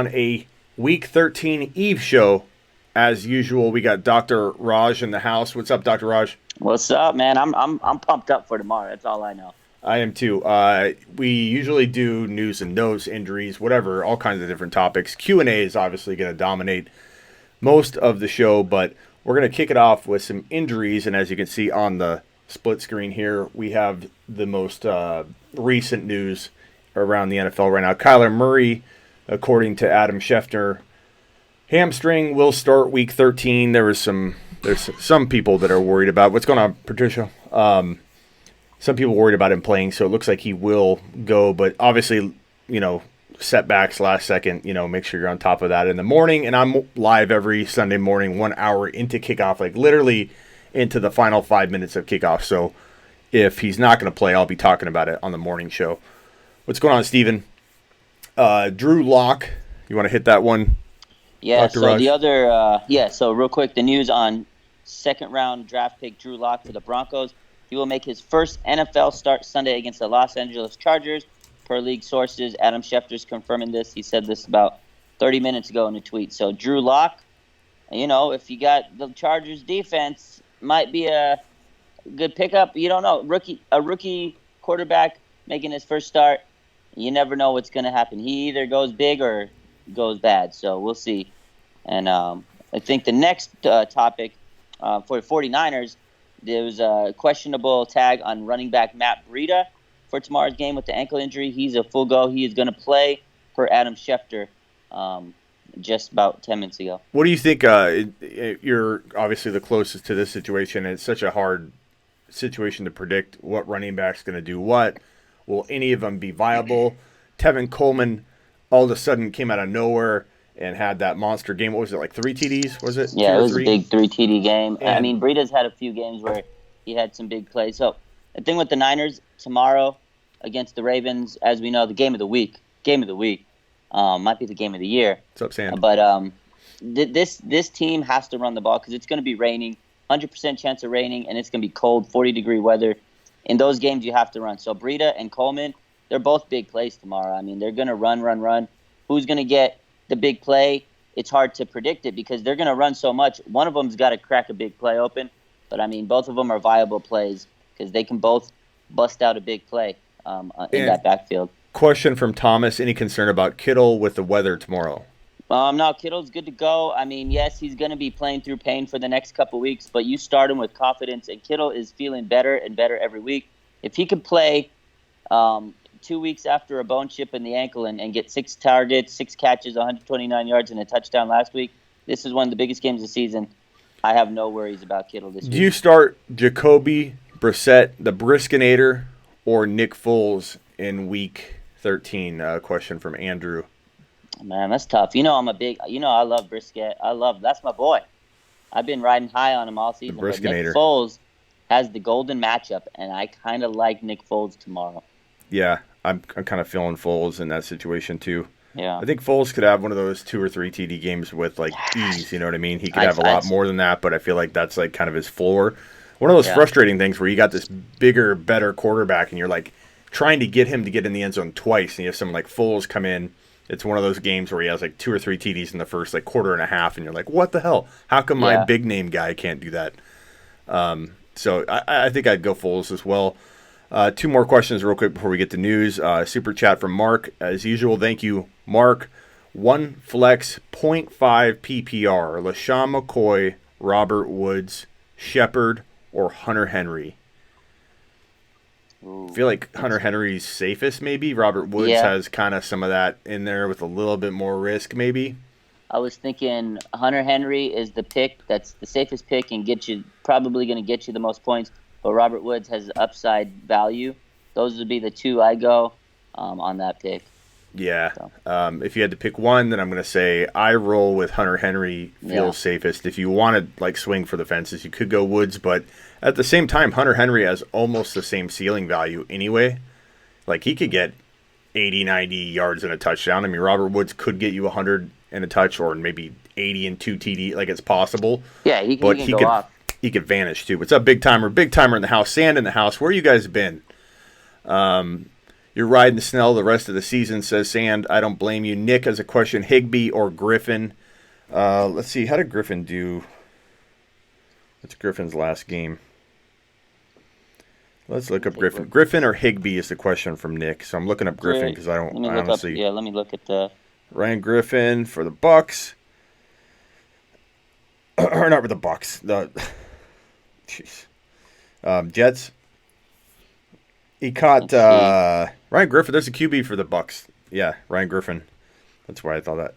on a Week 13 Eve show. As usual, we got Dr. Raj in the house. What's up, Dr. Raj? What's up, man? I'm pumped up for tomorrow. That's all I know. I am too. We usually do news and notes, injuries, whatever, all kinds of different topics. Q&A is obviously going to dominate most of the show, but we're going to kick it off with some injuries. And as you can see on the split screen here, we have the most recent news around the NFL right now. Kyler Murray, according to Adam Schefter, hamstring will start Week 13. There's some people that are worried about what's going on, Patricia. Some people worried about him playing, so it looks like he will go. But obviously, setbacks last second. Make sure you're on top of that in the morning. And I'm live every Sunday morning, 1 hour into kickoff, like literally into the final 5 minutes of kickoff. So if he's not going to play, I'll be talking about it on the morning show. What's going on, Steven? Drew Lock, you want to hit that one? Yeah, Dr. so Raj? the other, so real quick, the news on second-round draft pick Drew Lock for the Broncos. He will make his first NFL start Sunday against the Los Angeles Chargers, per league sources. Adam Schefter's confirming this. He said this about 30 minutes ago in a tweet. So Drew Lock, if you got the Chargers defense, might be a good pickup. You don't know. A rookie quarterback making his first start, you never know what's going to happen. He either goes big or goes bad. So we'll see. And I think the next topic for the 49ers, there was a questionable tag on running back Matt Breida for tomorrow's game with the ankle injury. He's a full go. He is going to play per Adam Schefter just about 10 minutes ago. What do you think? You're obviously the closest to this situation. It's such a hard situation to predict what running back's going to do what. Will any of them be viable? Tevin Coleman all of a sudden came out of nowhere and had that monster game. What was it, like 3 TDs? Was it? Yeah, it was a big 3 TD game. And, I mean, Breida's had a few games where he had some big plays. So the thing with the Niners tomorrow against the Ravens, as we know, the game of the week, might be the game of the year. What's up, Sam? But this team has to run the ball because it's going to be raining, 100% chance of raining, and it's going to be cold, 40-degree weather. In those games, you have to run. So Breida and Coleman, they're both big plays tomorrow. I mean, they're going to run. Who's going to get the big play? It's hard to predict it because they're going to run so much. One of them's got to crack a big play open. But, I mean, both of them are viable plays because they can both bust out a big play in that backfield. Question from Thomas. Any concern about Kittle with the weather tomorrow? No, Kittle's good to go. I mean, yes, he's going to be playing through pain for the next couple weeks, but you start him with confidence, and Kittle is feeling better and better every week. If he could play 2 weeks after a bone chip in the ankle and get 6 targets, 6 catches, 129 yards, and a touchdown last week, this is one of the biggest games of the season. I have no worries about Kittle this week. Do you start Jacoby Brissett, the Briskinator, or Nick Foles in Week 13? Question from Andrew. Man, that's tough. I love Brisket. That's my boy. I've been riding high on him all season. But Nick Foles has the golden matchup, and I kind of like Nick Foles tomorrow. Yeah, I'm kind of feeling Foles in that situation too. Yeah, I think Foles could have one of those 2 or 3 TD games with like ease. You know what I mean? He could have a lot more than that, but I feel like that's like kind of his floor. One of those frustrating things where you got this bigger, better quarterback, and you're like trying to get him to get in the end zone twice, and you have someone like Foles come in. It's one of those games where he has like 2 or 3 TDs in the first like quarter and a half, and you're like, what the hell? How come my big name guy can't do that? So I think I'd go Foles as well. 2 more questions real quick before we get to news. Super chat from Mark. As usual, thank you, Mark. 1 flex, 0.5 PPR. LaShawn McCoy, Robert Woods, Shepard, or Hunter Henry. I feel like Hunter Henry's safest, maybe. Robert Woods has kind of some of that in there with a little bit more risk, maybe. I was thinking Hunter Henry is the pick that's the safest pick and probably going to get you the most points. But Robert Woods has upside value. Those would be the 2 I go on that pick. Yeah. So. If you had to pick one, then I'm going to say I roll with Hunter Henry feels safest. If you want to swing for the fences, you could go Woods, but at the same time, Hunter Henry has almost the same ceiling value anyway. Like he could get 80, 90 yards and a touchdown. I mean, Robert Woods could get you 100 and a touch, or maybe 80 and 2 TD. Like it's possible. Yeah, he can go off. He could vanish too. What's up, Big Timer? Big Timer in the house. Sand in the house. Where you guys been? You're riding Snell the rest of the season, says Sand. I don't blame you. Nick has a question, Higbee or Griffin? Let's see. How did Griffin do? What's Griffin's last game? Let's look up Griffin. Griffin or Higbee is the question from Nick. So I'm looking up Griffin because I don't. Let me look at the Ryan Griffin for the Bucks. Or not for the Bucks. The jeez. Jets. He caught Ryan Griffin. There's a QB for the Bucks. Yeah, Ryan Griffin. That's why I thought that.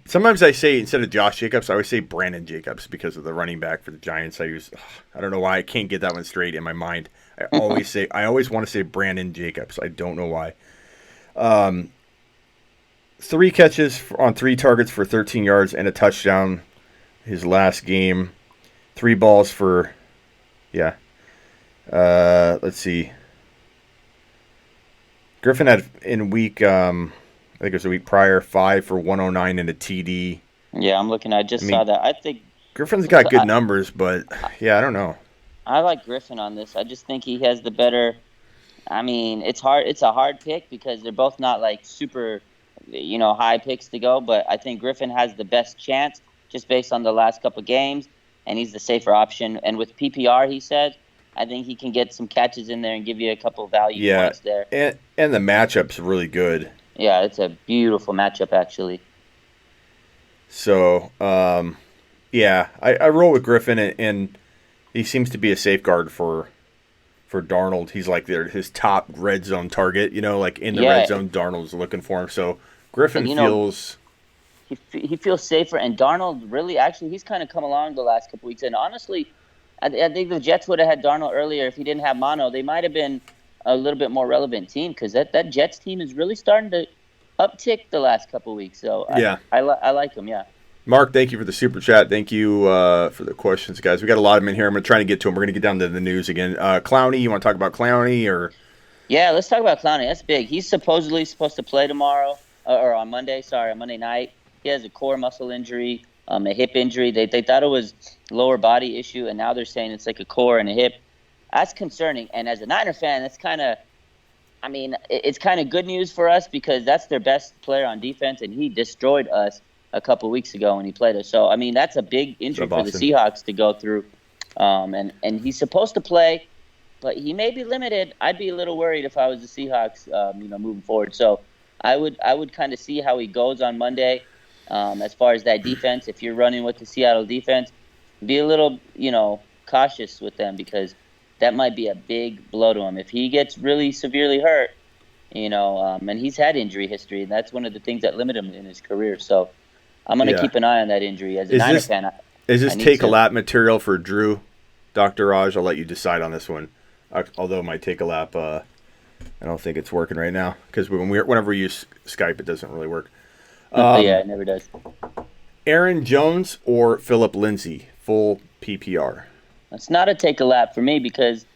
Sometimes I say, instead of Josh Jacobs, I always say Brandon Jacobs because of the running back for the Giants. I don't know why I can't get that one straight in my mind. I always want to say Brandon Jacobs. I don't know why. 3 catches on 3 targets for 13 yards and a touchdown his last game. 3 balls for, let's see. Griffin had in week, I think it was a week prior, 5 for 109 and a TD. Yeah, I'm looking. I saw that. I think Griffin's got good numbers, but I don't know. I like Griffin on this. I just think he has the better. I mean, it's hard. It's a hard pick because they're both not like super, high picks to go. But I think Griffin has the best chance just based on the last couple of games, and he's the safer option. And with PPR, he said, I think he can get some catches in there and give you a couple value points there. And the matchup's really good. Yeah, it's a beautiful matchup, actually. So, I roll with Griffin, and he seems to be a safeguard for Darnold. He's like his top red zone target, like in the red zone, Darnold's looking for him. So Griffin feels... He feels safer, and Darnold really, actually, he's kind of come along the last couple weeks. And honestly, I think the Jets would have had Darnold earlier if he didn't have Mono. They might have been a little bit more relevant team because that Jets team is really starting to uptick the last couple weeks. So I like him. Yeah. Mark, thank you for the super chat. Thank you for the questions, guys. We got a lot of them in here. I'm going to try to get to them. We're going to get down to the news again. Clowney, you want to talk about Clowney or? Yeah, let's talk about Clowney. That's big. He's supposedly supposed to play tomorrow or on Monday. Sorry, on Monday night. He has a core muscle injury, a hip injury. They thought it was lower body issue, and now they're saying it's like a core and a hip. That's concerning. And as a Niner fan, that's kind of, it's kind of good news for us because that's their best player on defense, and he destroyed us a couple weeks ago when he played us. So, that's a big injury for the Seahawks to go through. And he's supposed to play, but he may be limited. I'd be a little worried if I was the Seahawks, moving forward. So I would kind of see how he goes on Monday. As far as that defense, if you're running with the Seattle defense, be a little, cautious with them because that might be a big blow to him. If he gets really severely hurt, and he's had injury history, and that's one of the things that limit him in his career. So I'm going to keep an eye on that injury. As a Niner fan, is this take-a-lap material for Drew, Dr. Raj? I'll let you decide on this one. Although my take-a-lap, I don't think it's working right now because whenever we use Skype, it doesn't really work. It never does. Aaron Jones or Philip Lindsay, full PPR? It's not a take a lap for me because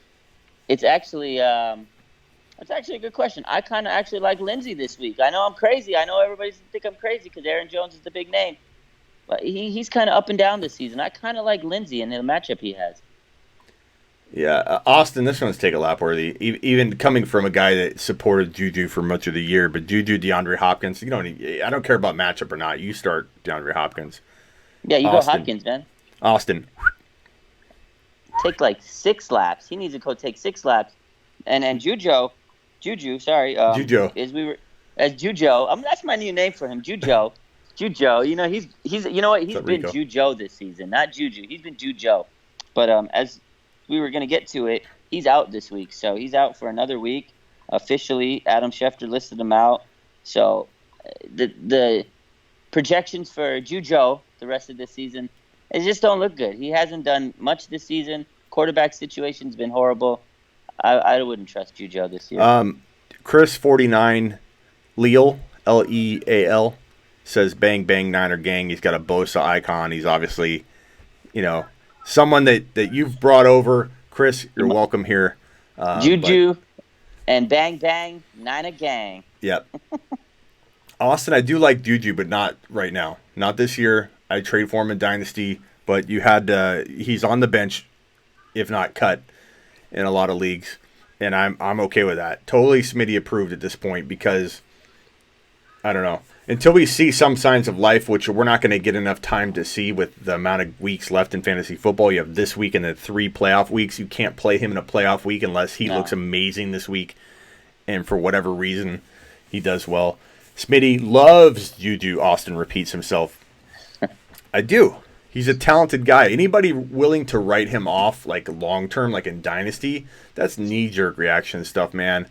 it's actually a good question. I kind of actually like Lindsay this week. I know I'm crazy. I know everybody's think I'm crazy because Aaron Jones is the big name, but he's kind of up and down this season. I kind of like Lindsay in the matchup he has. Yeah, Austin, this one's take a lap worthy. Even coming from a guy that supported Juju for much of the year, but Juju, DeAndre Hopkins, I don't care about matchup or not. You start DeAndre Hopkins. Yeah, you Austin. Go Hopkins, man. Austin. Take like 6 laps. He needs to go take 6 laps. And Juju, sorry. Juju. Juju. That's my new name for him, Juju. Juju. He's you know what? He's been Juju this season, not Juju. He's been Juju. But as we were going to get to it, he's out this week. So he's out for another week. Officially, Adam Schefter listed him out. So the projections for Juju the rest of this season, it just don't look good. He hasn't done much this season. Quarterback situation's been horrible. I wouldn't trust Juju this year. Chris 49 Leal, Leal, says bang bang Niner gang. He's got a Bosa icon. He's obviously, someone that you've brought over. Chris, you're welcome here. Juju and bang bang Niner gang. Yep. Austin, I do like Juju, but not right now. Not this year. I trade for him in Dynasty, but he's on the bench, if not cut, in a lot of leagues. and I'm okay with that. Totally Smitty approved at this point because I don't know. Until we see some signs of life, which we're not going to get enough time to see with the amount of weeks left in fantasy football. You have this week and the 3 playoff weeks. You can't play him in a playoff week unless he looks amazing this week. And for whatever reason, he does well. Smitty loves Juju. Austin repeats himself. I do. He's a talented guy. Anybody willing to write him off like long term, like in Dynasty, that's knee jerk reaction stuff, man.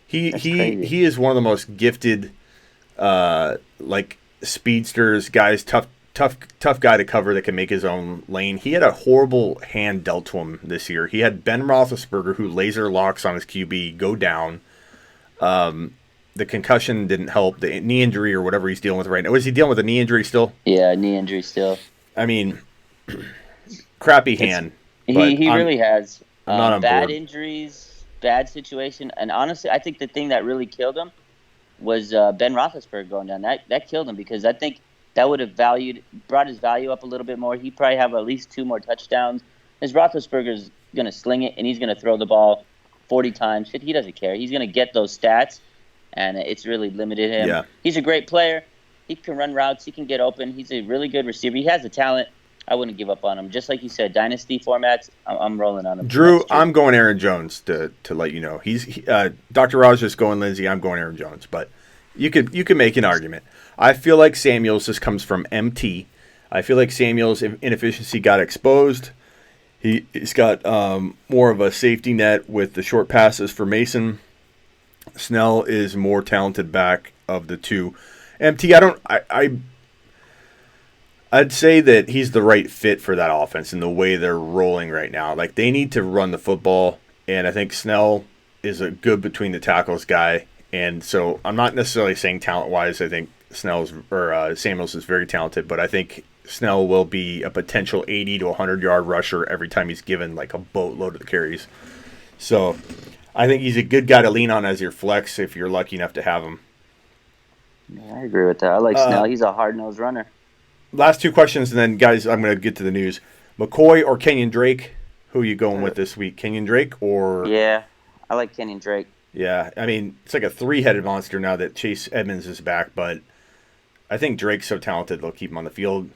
He is one of the most gifted like speedsters, guys, tough guy to cover that can make his own lane. He had a horrible hand dealt to him this year. He had Ben Roethlisberger, who laser locks on his QB, go down. The concussion didn't help. The knee injury or whatever he's dealing with right now. Was he dealing with a knee injury still? Yeah, knee injury still. I mean, crappy hand. He really has. I'm not on bad board. Injuries, bad situation, and honestly, I think the thing that really killed him was Ben Roethlisberger going down. That killed him because I think that would have brought his value up a little bit more. He'd probably have at least 2 more touchdowns. His Roethlisberger's going to sling it, and he's going to throw the ball 40 times. He doesn't care. He's going to get those stats, and it's really limited him. Yeah. He's a great player. He can run routes. He can get open. He's a really good receiver. He has the talent. I wouldn't give up on him. Just like you said, dynasty formats, I'm rolling on him. Drew, I'm going Aaron Jones to let you know. Dr. Raj is going Lindsey. I'm going Aaron Jones, but you could make an argument. I feel like Samuels just comes from MT. I feel like Samuels' inefficiency got exposed. He's got more of a safety net with the short passes for Mason. Snell is more talented back of the two. MT, I'd say that he's the right fit for that offense and the way they're rolling right now. Like, they need to run the football, and I think Snell is a good between the tackles guy. And so I'm not necessarily saying talent-wise. I think Samuels is very talented, but I think Snell will be a potential 80 to 100-yard rusher every time he's given like a boatload of carries. So I think he's a good guy to lean on as your flex if you're lucky enough to have him. Yeah, I agree with that. I like Snell. He's a hard-nosed runner. Last 2 questions, and then, guys, I'm going to get to the news. McCoy or Kenyon Drake? Who are you going with this week? Kenyon Drake or... Yeah, I like Kenyon Drake. Yeah, I mean, it's like a 3-headed monster now that Chase Edmonds is back, but I think Drake's so talented they'll keep him on the field.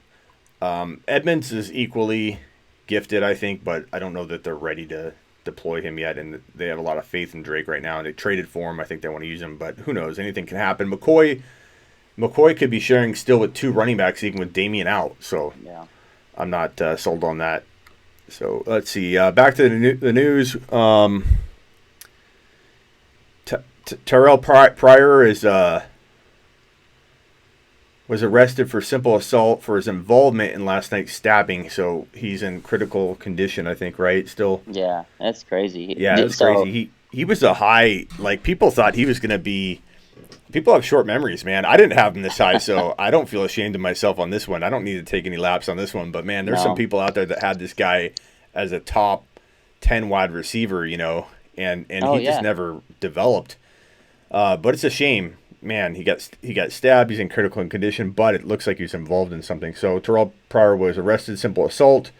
Edmonds is equally gifted, I think, but I don't know that they're ready to deploy him yet, and they have a lot of faith in Drake right now, and they traded for him. I think they want to use him, but who knows? Anything can happen. McCoy could be sharing still with 2 running backs, even with Damian out, so yeah. I'm not sold on that. So let's see. Back to the news. Terrell Pryor was arrested for simple assault for his involvement in last night's stabbing, so he's in critical condition, I think, right? Still. Yeah, that's crazy. Yeah, that's crazy. He was a high, like, people thought he was going to be. People have short memories, man. I didn't have him this high, so I don't feel ashamed of myself on this one. I don't need to take any laps on this one, but man, there's some people out there that had this guy as a top 10 wide receiver, and he just never developed. But it's a shame, man. He got stabbed. He's in critical condition, but it looks like he was involved in something. So Terrell Pryor was arrested, simple assault.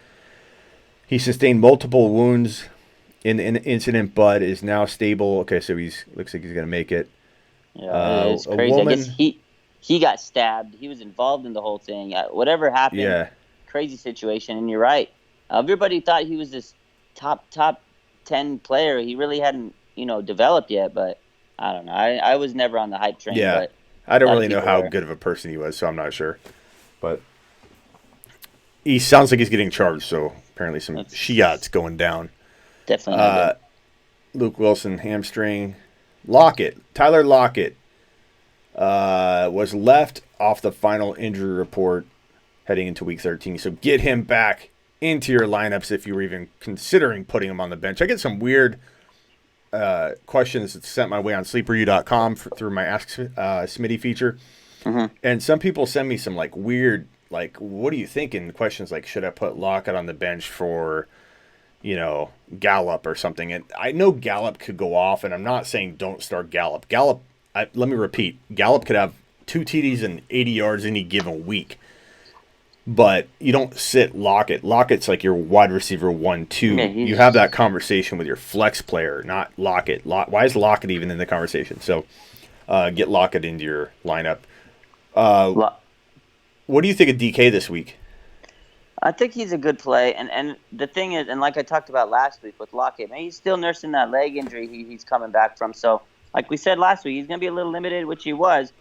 He sustained multiple wounds in the incident, but is now stable. Okay, so looks like he's gonna make it. Yeah, it's crazy. I guess he got stabbed. He was involved in the whole thing. Whatever happened, crazy situation. And you're right. Everybody thought he was this top 10 player. He really hadn't, developed yet, but. I don't know. I was never on the hype train. Yeah, but I don't really know how good of a person he was, so I'm not sure. But he sounds like he's getting charged, so apparently some shiats going down. Definitely. Luke Wilson, hamstring. Tyler Lockett was left off the final injury report heading into Week 13, so get him back into your lineups if you were even considering putting him on the bench. I get some weird... questions sent my way on sleeperu.com through my Ask Smitty feature. Mm-hmm. And some people send me some like weird, like, what are you thinking? Questions like, should I put Lockett on the bench for, Gallup or something? And I know Gallup could go off, and I'm not saying don't start Gallup. Let me repeat, Gallup could have 2 TDs and 80 yards any given week. but you don't sit Lockett. Lockett's like your wide receiver 1, Yeah, 2. You have that he's conversation with your flex player, not Lockett. Why is Lockett even in the conversation? So get Lockett into your lineup. Uh, lo- what do you think of DK this week? I think he's a good play, and the thing is, and like I talked about last week with Lockett, man, he's still nursing that leg injury he's coming back from. So, like we said last week, he's going to be a little limited, which he was.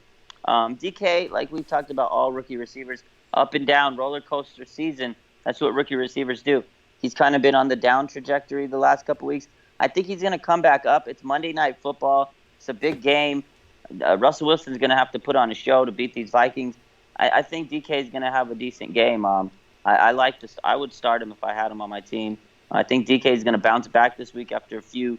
DK, like we've talked about, all rookie receivers, up and down roller coaster season. That's what rookie receivers do. He's kind of been on the down trajectory the last couple weeks. I think he's going to come back up. It's Monday Night Football. It's a big game. Russell Wilson's going to have to put on a show to beat these Vikings. I think DK is going to have a decent game. I like this. I would start him if I had him on my team. I think DK is going to bounce back this week after a few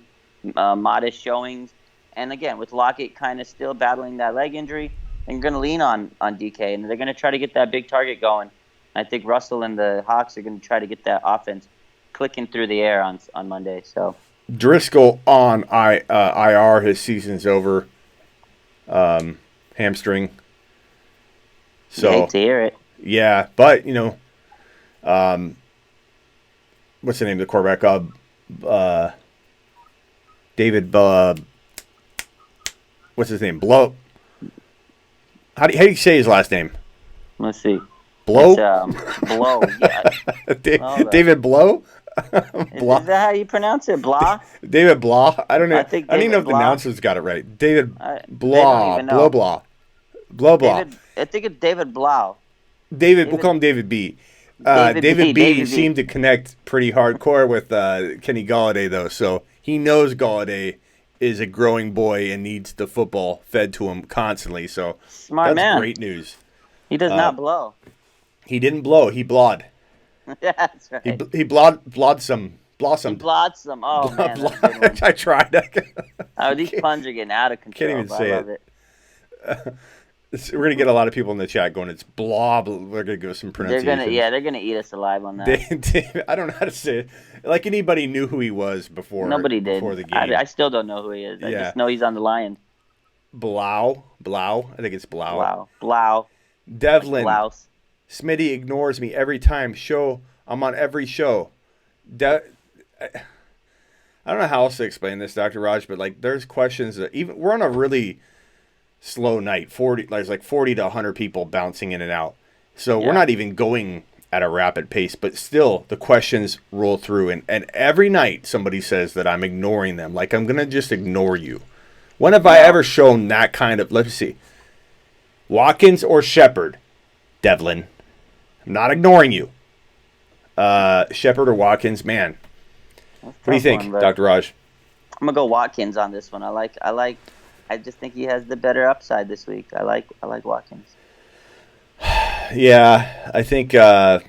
modest showings. And again, with Lockett kind of still battling that leg injury, and you're going to lean on DK, and they're going to try to get that big target going. I think Russell and the Hawks are going to try to get that offense clicking through the air on Monday. So Driscoll on IR. His season's over. Hamstring. you hate to hear it. Yeah, but what's the name of the quarterback? David. What's his name? Blow. How do you say his last name? Let's see. Blow. It's, Blow. Yeah. David Blow. Is that how you pronounce it? Blah. David Blah. I don't know. I think I don't even know David if the Blah. announcers got it right. David They Blah. don't even know. Blah. I think it's David Blau. We'll call him David B. David B seemed to connect pretty hardcore with Kenny Golladay, though, so he knows Golladay is a growing boy and needs the football fed to him constantly. So Smart that's man. great news. He does not blow. He didn't blow. He blawed. Yeah, that's right. He blossomed. He blossomed. Oh, man, that's a good one. I tried. Oh, these puns are getting out of control. Can't even say I love it. We're gonna get a lot of people in the chat going. It's blah. We're gonna give us some pronunciation. They're gonna eat us alive on that. David, I don't know how to say it. Like anybody knew who he was before. Nobody did. Before the game. I still don't know who he is. I Yeah. just know he's on the Lions. Blau. I think it's Blau. Blau. Devlin. Blouse. Smitty ignores me every time. I'm on every show. I don't know how else to explain this, Dr. Raj, but like there's questions that even we're on a really slow night. There's like 40 to 100 people bouncing in and out. So we're not even going at a rapid pace, but still the questions roll through and every night somebody says that I'm ignoring them. Like I'm going to just ignore you. When have I ever shown that kind of, let's see, Watkins or Shepard? Devlin. I'm not ignoring you. Shepard or Watkins, man. What do you think, Dr. Raj? I'm gonna go Watkins on this one. I just think he has the better upside this week. I like Watkins. Yeah, I think that's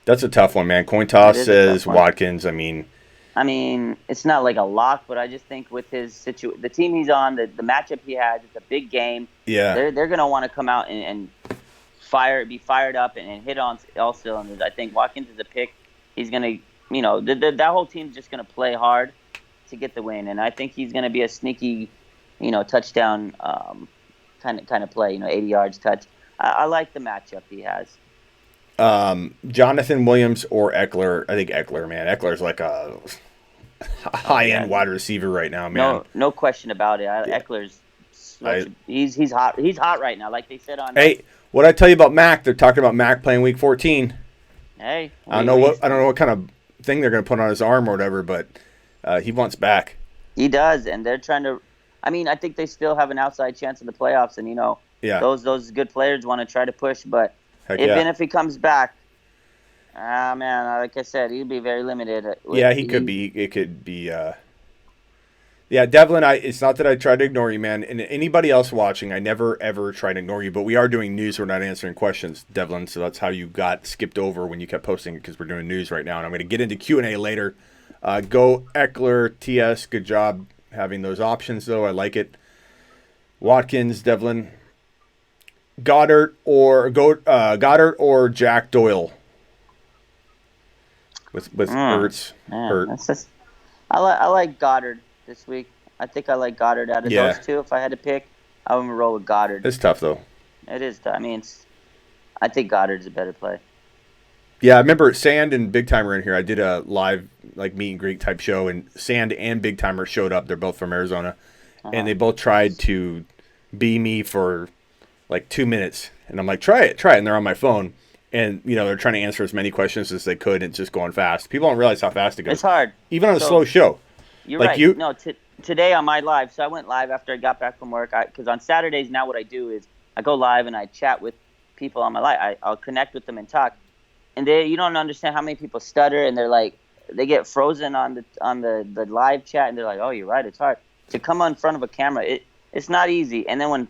a tough one, man. Coin toss says Watkins. I mean, it's not like a lock, but I just think with his the team he's on, the matchup he has, it's a big game. Yeah, they're gonna want to come out and be fired up and hit on all cylinders. I think Watkins is a pick. He's gonna, that whole team's just gonna play hard to get the win, and I think he's gonna be a sneaky, touchdown kind of play. 80 yards touch. I like the matchup he has. Jonathan Williams or Eckler? I think Eckler, man. Eckler's like a high-end wide receiver right now, man. No question about it. Eckler's he's hot. He's hot right now, like they said on. Hey, what I tell you about Mac? They're talking about Mac playing Week 14. Hey, I don't know what kind of thing they're going to put on his arm or whatever, but he wants back. He does, and they're trying to. I think they still have an outside chance in the playoffs, and those good players want to try to push, but even if he comes back, man, like I said, he'd be very limited. He could be. It could be. Yeah, Devlin, it's not that I try to ignore you, man. And anybody else watching, I never, ever try to ignore you. But we are doing news. We're not answering questions, Devlin. So that's how you got skipped over when you kept posting it, because we're doing news right now. And I'm going to get into Q&A later. Go Eckler, TS. Good job having those options, though. I like it. Watkins, Devlin. Goddard or Jack Doyle with Hurts. Hurt. I like Goddard this week. I think I like Goddard out of those two. If I had to pick, I would roll with Goddard. It's tough though. It is. I think Goddard's a better play. Yeah, I remember Sand and Big Timer in here. I did a live like meet and greet type show, and Sand and Big Timer showed up. They're both from Arizona, and they both tried to be me for like 2 minutes, and I'm like, try it, and they're on my phone, and they're trying to answer as many questions as they could. And it's just going fast. People don't realize how fast it goes. It's hard, even on a slow show. You're like right. No, today on my live, so I went live after I got back from work. Because on Saturdays now, what I do is I go live and I chat with people on my live. I'll connect with them and talk. And you don't understand how many people stutter, and they're like, they get frozen on the live chat, and they're like, oh, you're right, it's hard to come in front of a camera. It's not easy. And then when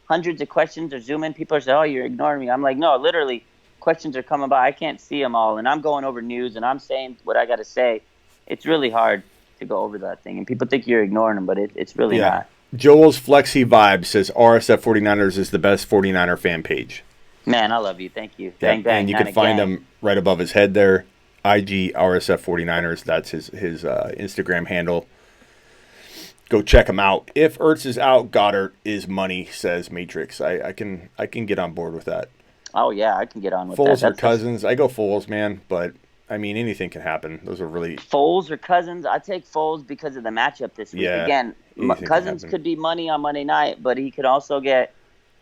hundreds of questions are zooming, people are saying, oh, you're ignoring me. I'm like, no, literally, questions are coming by. I can't see them all, and I'm going over news, and I'm saying what I got to say. It's really hard to go over that thing, and people think you're ignoring them, but it's really not. Joel's Flexi Vibe says RSF 49ers is the best 49er fan page. Man, I love you. Thank you. Yeah, bang, bang, and you can find him right above his head there. IG RSF 49ers. That's his Instagram handle. Go check him out. If Ertz is out, Goddard is money, says Matrix. I can get on board with that. Oh, yeah, I can get on with Foles that. or Cousins. I go Foles, man, but I mean, anything can happen. Those are really... Foles or Cousins? I take Foles because of the matchup this week. Yeah, again, Cousins could be money on Monday night, but he could also get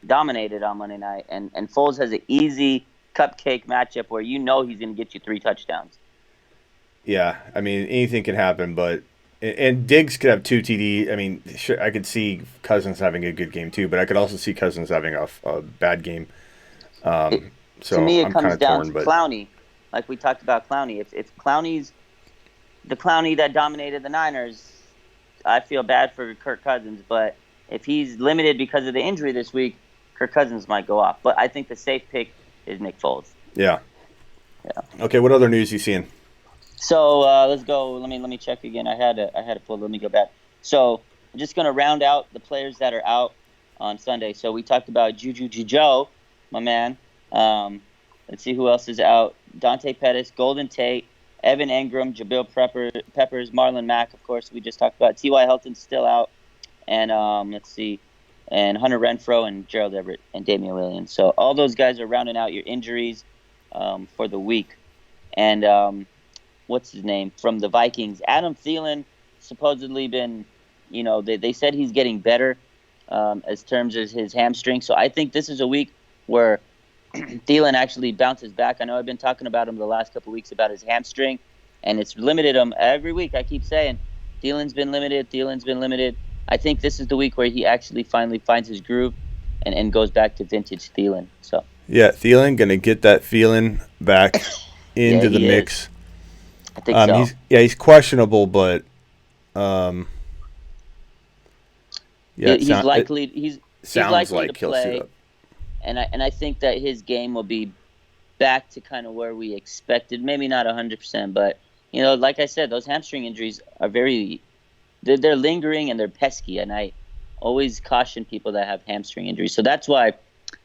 dominated on Monday night. And Foles has an easy cupcake matchup where he's going to get you 3 touchdowns. Yeah, I mean, anything can happen, but... And Diggs could have 2 TD. I mean, I could see Cousins having a good game too, but I could also see Cousins having a bad game. So to me, it I'm comes down torn, to Clowney. Like we talked about Clowney. If Clowney's the Clowney that dominated the Niners, I feel bad for Kirk Cousins. But if he's limited because of the injury this week, Kirk Cousins might go off. But I think the safe pick is Nick Foles. Yeah. Okay, what other news you seeing? So let's go. Let me check again. I had a full. Let me go back. So I'm just gonna round out the players that are out on Sunday. So we talked about Juju Joe, my man. Let's see who else is out. Dante Pettis, Golden Tate, Evan Engram, Jabril Peppers, Marlon Mack, of course, we just talked about. T.Y. Hilton's still out. And let's see. And Hunter Renfrow and Gerald Everett and Damian Williams. So all those guys are rounding out your injuries for the week. And what's his name? From the Vikings, Adam Thielen supposedly been, they said he's getting better as terms as his hamstring. So I think this is a week where Thielen actually bounces back. I know I've been talking about him the last couple of weeks about his hamstring, and it's limited him every week. I keep saying Thielen's been limited. I think this is the week where he actually finally finds his groove and goes back to vintage Thielen. So yeah, Thielen going to get that feeling back into the mix. Is. I think so. He's questionable, but he's likely to play. He'll And I think that his game will be back to kind of where we expected. Maybe not 100%, but like I said, those hamstring injuries are they're lingering and they're pesky. And I always caution people that have hamstring injuries. So that's why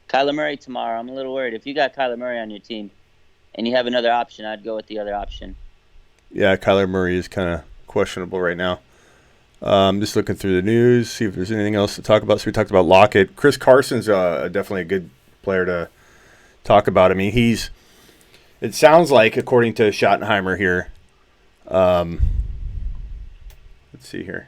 Kyler Murray tomorrow. I'm a little worried. If you got Kyler Murray on your team and you have another option, I'd go with the other option. Yeah, Kyler Murray is kind of questionable right now. Just looking through the news, see if there's anything else to talk about. So we talked about Lockett. Chris Carson's definitely a good player to talk about. I mean, it sounds like, according to Schottenheimer here, let's see here.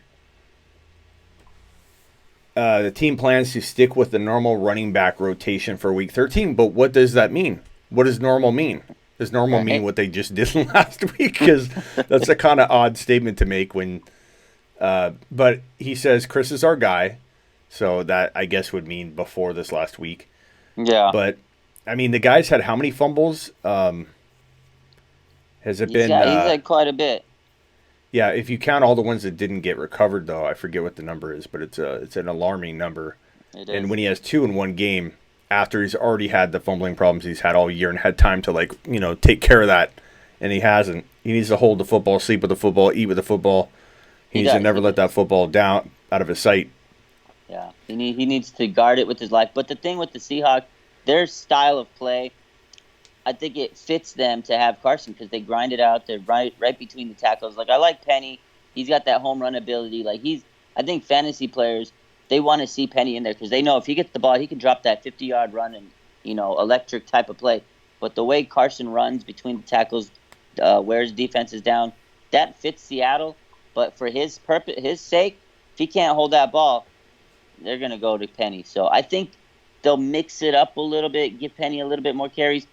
The team plans to stick with the normal running back rotation for Week 13, but what does that mean? What does normal mean? Does normal mean what they just did last week? Because that's a kind of odd statement to make when... but he says Chris is our guy, so that I guess would mean before this last week. Yeah. But I mean, the guy's had how many fumbles? Has it been? He's had quite a bit. Yeah, if you count all the ones that didn't get recovered, though, I forget what the number is, but it's an alarming number. It is. And when he has 2 in one game, after he's already had the fumbling problems he's had all year and had time to take care of that, and he hasn't. He needs to hold the football, sleep with the football, eat with the football. He needs to never let that football down out of his sight. Yeah, he needs to guard it with his life. But the thing with the Seahawks, their style of play, I think it fits them to have Carson because they grind it out. They're right between the tackles. Like, I like Penny. He's got that home run ability. I think fantasy players, they want to see Penny in there because they know if he gets the ball, he can drop that 50-yard run electric type of play. But the way Carson runs between the tackles, wears defenses down, that fits Seattle. But for his sake, if he can't hold that ball, they're gonna go to Penny. So I think they'll mix it up a little bit, give Penny a little bit more carries,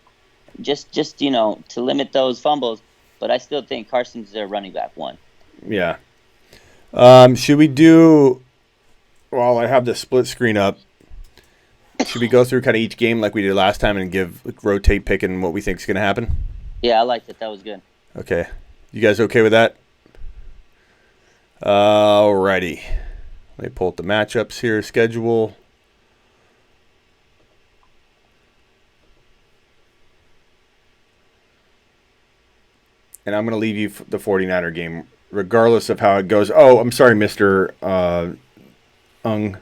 just to limit those fumbles. But I still think Carson's their running back one. Yeah. Should we do? While I have the split screen up, should we go through kind of each game like we did last time and rotate picking what we think is going to happen? Yeah, I liked it. That was good. Okay. You guys okay with that? Alrighty. Let me pull up the matchups here, schedule. And I'm going to leave you the 49er game, regardless of how it goes. Oh, I'm sorry, Mr. Ung.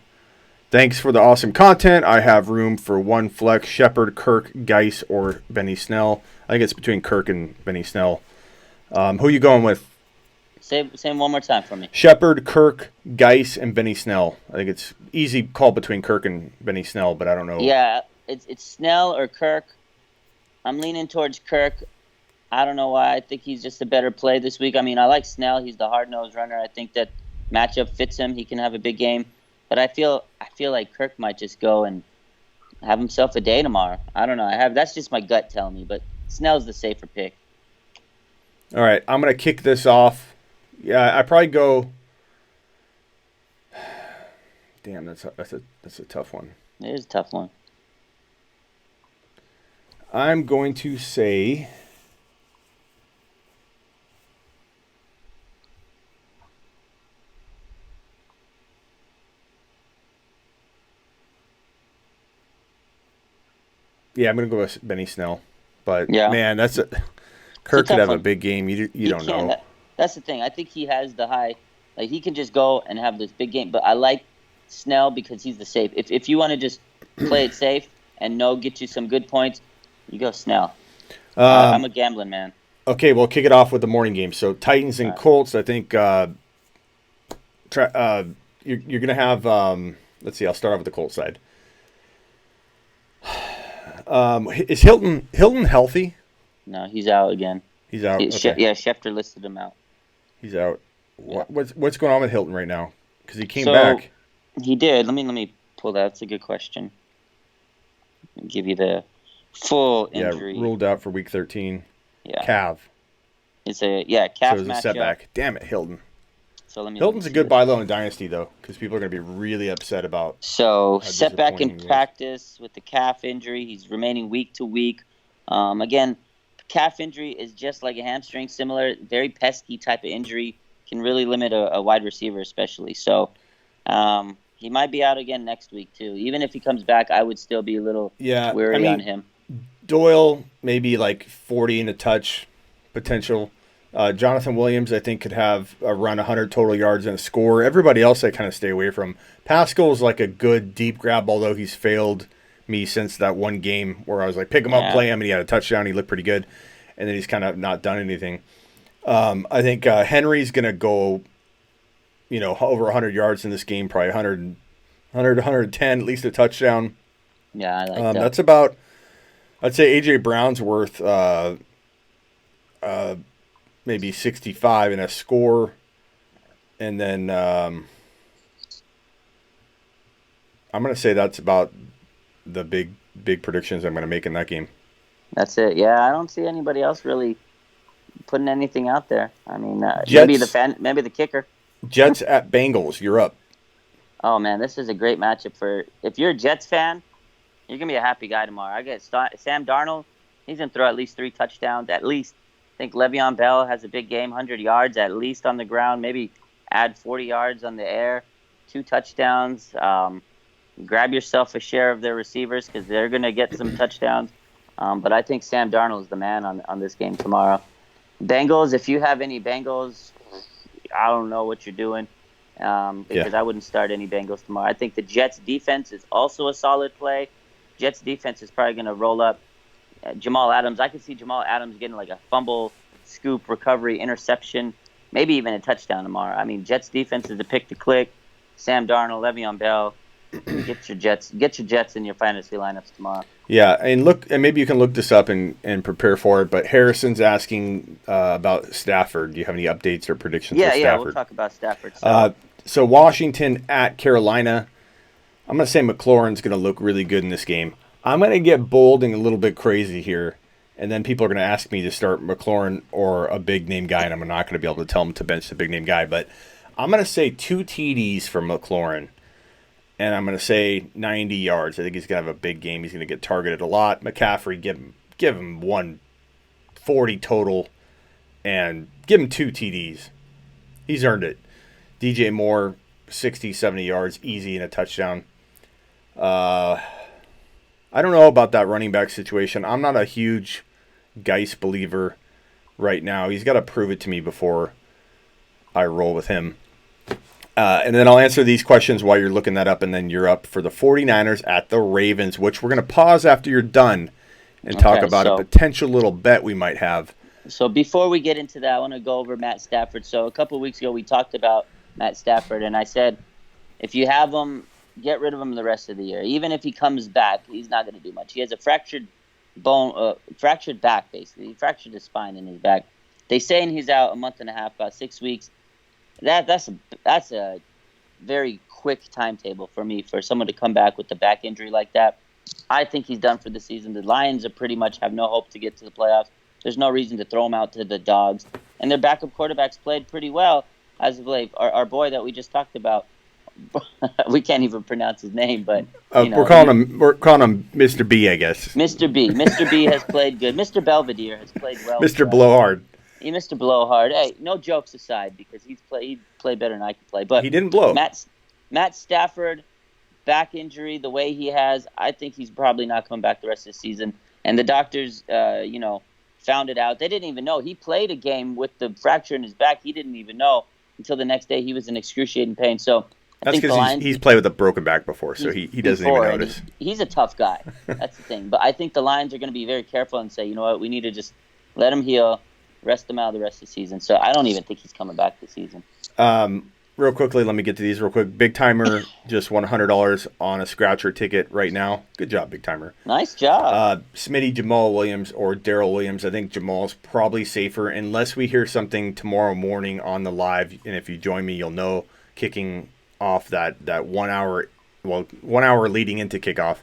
Thanks for the awesome content. I have room for one flex, Shepard, Kirk, Geis, or Benny Snell. I think it's between Kirk and Benny Snell. Who are you going with? Say one more time for me. Shepard, Kirk, Geis, and Benny Snell. I think it's easy call between Kirk and Benny Snell, but I don't know. Yeah, it's Snell or Kirk. I'm leaning towards Kirk. I don't know why. I think he's just a better play this week. I mean, I like Snell. He's the hard-nosed runner. I think that matchup fits him. He can have a big game. But I feel like Kirk might just go and have himself a day tomorrow. I don't know. That's just my gut telling me, but Snell's the safer pick. All right, I'm gonna kick this off. Yeah, I probably go. Damn, that's a tough one. It is a tough one. I'm going to say. Yeah, I'm going to go with Benny Snell. But, man, Kirk could have a big game. You don't know. That's the thing. I think he has the high. Like, he can just go and have this big game. But I like Snell because he's the safe. If you want to just play it safe and get you some good points, you go Snell. I'm a gambling man. Okay, we'll kick it off with the morning game. So, Titans and Colts, I think you're going to have let's see, I'll start off with the Colts side. Is Hilton healthy? No, he's out again. He's out. Okay. Schefter listed him out. He's out. What's going on with Hilton right now? Because he came back. He did. Let me pull that. That's a good question. I'll give you the full injury. Yeah, ruled out for week 13. Yeah. Calf. It's a calf. So it's a setback. Damn it, Hilton. So Hilton's a good buy low in Dynasty though, because people are going to be really upset about. So setback in practice with the calf injury. He's remaining week to week. Again, calf injury is just like a hamstring, similar, very pesky type of injury. Can really limit a wide receiver, especially. So he might be out again next week too. Even if he comes back, I would still be a little wary on him. Doyle maybe like 40 and a touch potential. Jonathan Williams, I think, could have around 100 total yards and a score. Everybody else I kind of stay away from. Pascal's like a good deep grab, although he's failed me since that one game where I was like, pick him up, play him, and he had a touchdown. He looked pretty good. And then he's kind of not done anything. I think Henry's going to go, over 100 yards in this game, probably 100 to 110, at least a touchdown. Yeah, I like that. That's about, I'd say A.J. Brown's worth maybe 65 and a score. And then I'm going to say that's about the big predictions I'm going to make in that game. That's it. Yeah, I don't see anybody else really putting anything out there. I mean, maybe the kicker. Jets at Bengals. You're up. Oh, man, this is a great matchup if you're a Jets fan, you're going to be a happy guy tomorrow. I get Sam Darnold. He's going to throw at least 3 touchdowns, at least. I think Le'Veon Bell has a big game, 100 yards at least on the ground, maybe add 40 yards on the air, 2 touchdowns. Grab yourself a share of their receivers because they're going to get some touchdowns. But I think Sam Darnold is the man on this game tomorrow. Bengals, if you have any Bengals, I don't know what you're doing because I wouldn't start any Bengals tomorrow. I think the Jets defense is also a solid play. Jets defense is probably going to roll up. Jamal Adams, I could see Jamal Adams getting like a fumble, scoop, recovery, interception, maybe even a touchdown tomorrow. I mean, Jets defense is a pick to click. Sam Darnold, Le'Veon Bell. Get your Jets in your fantasy lineups tomorrow. Yeah, and maybe you can look this up and prepare for it. But Harrison's asking about Stafford. Do you have any updates or predictions for Yeah, we'll Stafford? talk about Stafford. So Washington at Carolina. I'm going to say McLaurin's going to look really good in this game. I'm going to get bold and a little bit crazy here, and then people are going to ask me to start McLaurin or a big name guy, and I'm not going to be able to tell them to bench the big name guy. But I'm going to say 2 TDs for McLaurin, and I'm going to say 90 yards. I think he's going to have a big game. He's going to get targeted a lot. McCaffrey, give him 140 total, and give him 2 TDs. He's earned it. DJ Moore, 60, 70 yards, easy, and a touchdown. I don't know about that running back situation. I'm not a huge Geis believer right now. He's got to prove it to me before I roll with him. And then I'll answer these questions while you're looking that up, and then you're up for the 49ers at the Ravens, which we're going to pause after you're done and talk about a potential little bet we might have. So before we get into that, I want to go over Matt Stafford. So a couple of weeks ago, we talked about Matt Stafford, and I said, if you have him, get rid of him the rest of the year. Even if he comes back, he's not going to do much. He has a fractured back, basically. He fractured his spine in his back. They saying he's out a month and a half, about 6 weeks. That's a very quick timetable for me, for someone to come back with a back injury like that. I think he's done for the season. The Lions are pretty much have no hope to get to the playoffs. There's no reason to throw him out to the dogs. And their backup quarterbacks played pretty well as of late. Our boy that we just talked about, we can't even pronounce his name, but we're calling him Mr. B, I guess. Mr. B has played good. Mr. Belvedere has played well. Mr. Blowhard. Mr. Blowhard. Hey, no jokes aside, because he'd play better than I could play. But he didn't blow. Matt Stafford, back injury, the way he has, I think he's probably not coming back the rest of the season. And the doctors, found it out. They didn't even know. He played a game with the fracture in his back. He didn't even know until the next day he was in excruciating pain. So that's because he's played with a broken back before, so he doesn't even notice. He's a tough guy. That's the thing. But I think the Lions are going to be very careful and say, you know what, we need to just let him heal, rest him out the rest of the season. So I don't even think he's coming back this season. Real quickly, let me get to these real quick. Big Timer just won $100 on a scratcher ticket right now. Good job, Big Timer. Nice job. Smitty, Jamal Williams, or Daryl Williams. I think Jamal's probably safer unless we hear something tomorrow morning on the live. And if you join me, you'll know, kicking off that 1 hour, 1 hour leading into kickoff.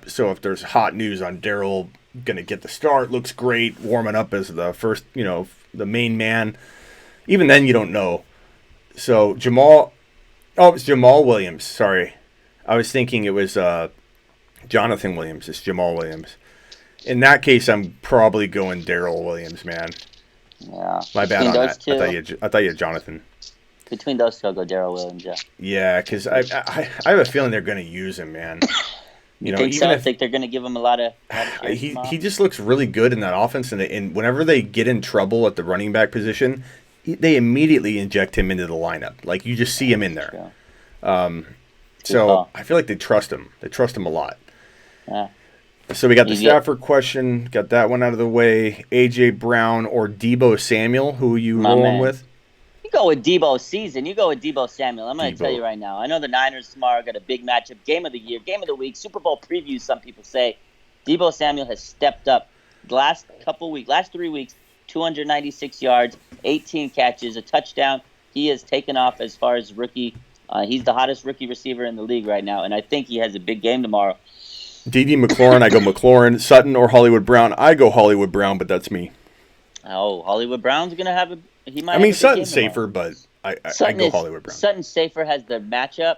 So if there's hot news on Daryl going to get the start, looks great, warming up as the first, the main man. Even then, you don't know. So it's Jamal Williams. Sorry. I was thinking it was Jonathan Williams. It's Jamal Williams. In that case, I'm probably going Daryl Williams, man. Yeah. My bad on that. I thought you had Jonathan. Between those two, I'll go Daryl Williams, yeah. Yeah, because I have a feeling they're going to use him, man. You think so? I think they're going to give him a lot of he just looks really good in that offense, and whenever they get in trouble at the running back position, they immediately inject him into the lineup. Like, you just see him in there. So I feel like they trust him. They trust him a lot. Yeah. So we got the Stafford question. Got that one out of the way. A.J. Brown or Deebo Samuel? Who are you rolling with? You go with Deebo season. You go with Deebo Samuel. I'm going to tell you right now. I know the Niners tomorrow got a big matchup. Game of the year, game of the week, Super Bowl preview, some people say. Deebo Samuel has stepped up the last 3 weeks. 296 yards, 18 catches, a touchdown. He has taken off as far as rookie. He's the hottest rookie receiver in the league right now, and I think he has a big game tomorrow. D.D. McLaurin, I go McLaurin. Sutton or Hollywood Brown, I go Hollywood Brown, but that's me. Oh, Hollywood Brown's going to have he might. I mean, Sutton's safer, but I go Hollywood Brown. Sutton's safer, has the matchup,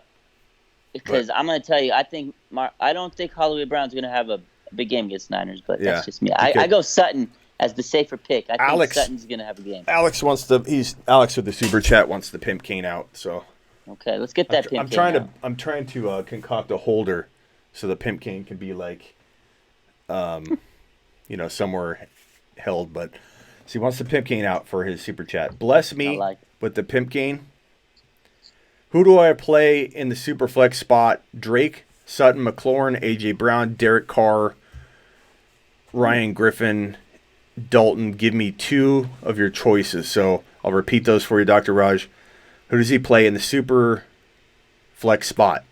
because I'm going to tell you, I don't think Hollywood Brown's going to have a big game against Niners, but that's just me. I go Sutton as the safer pick. I think Sutton's going to have a game. Alex with the super chat wants the pimp cane out. So okay, let's get that pimp cane out. I'm trying to concoct a holder so the pimp cane can be like, somewhere held. But so he wants the pimp cane out for his super chat. Bless me with the pimp cane. Who do I play in the super flex spot? Drake, Sutton, McLaurin, A.J. Brown, Derek Carr, Ryan Griffin, Dalton. Give me 2 of your choices. So I'll repeat those for you, Dr. Raj. Who does he play in the super flex spot?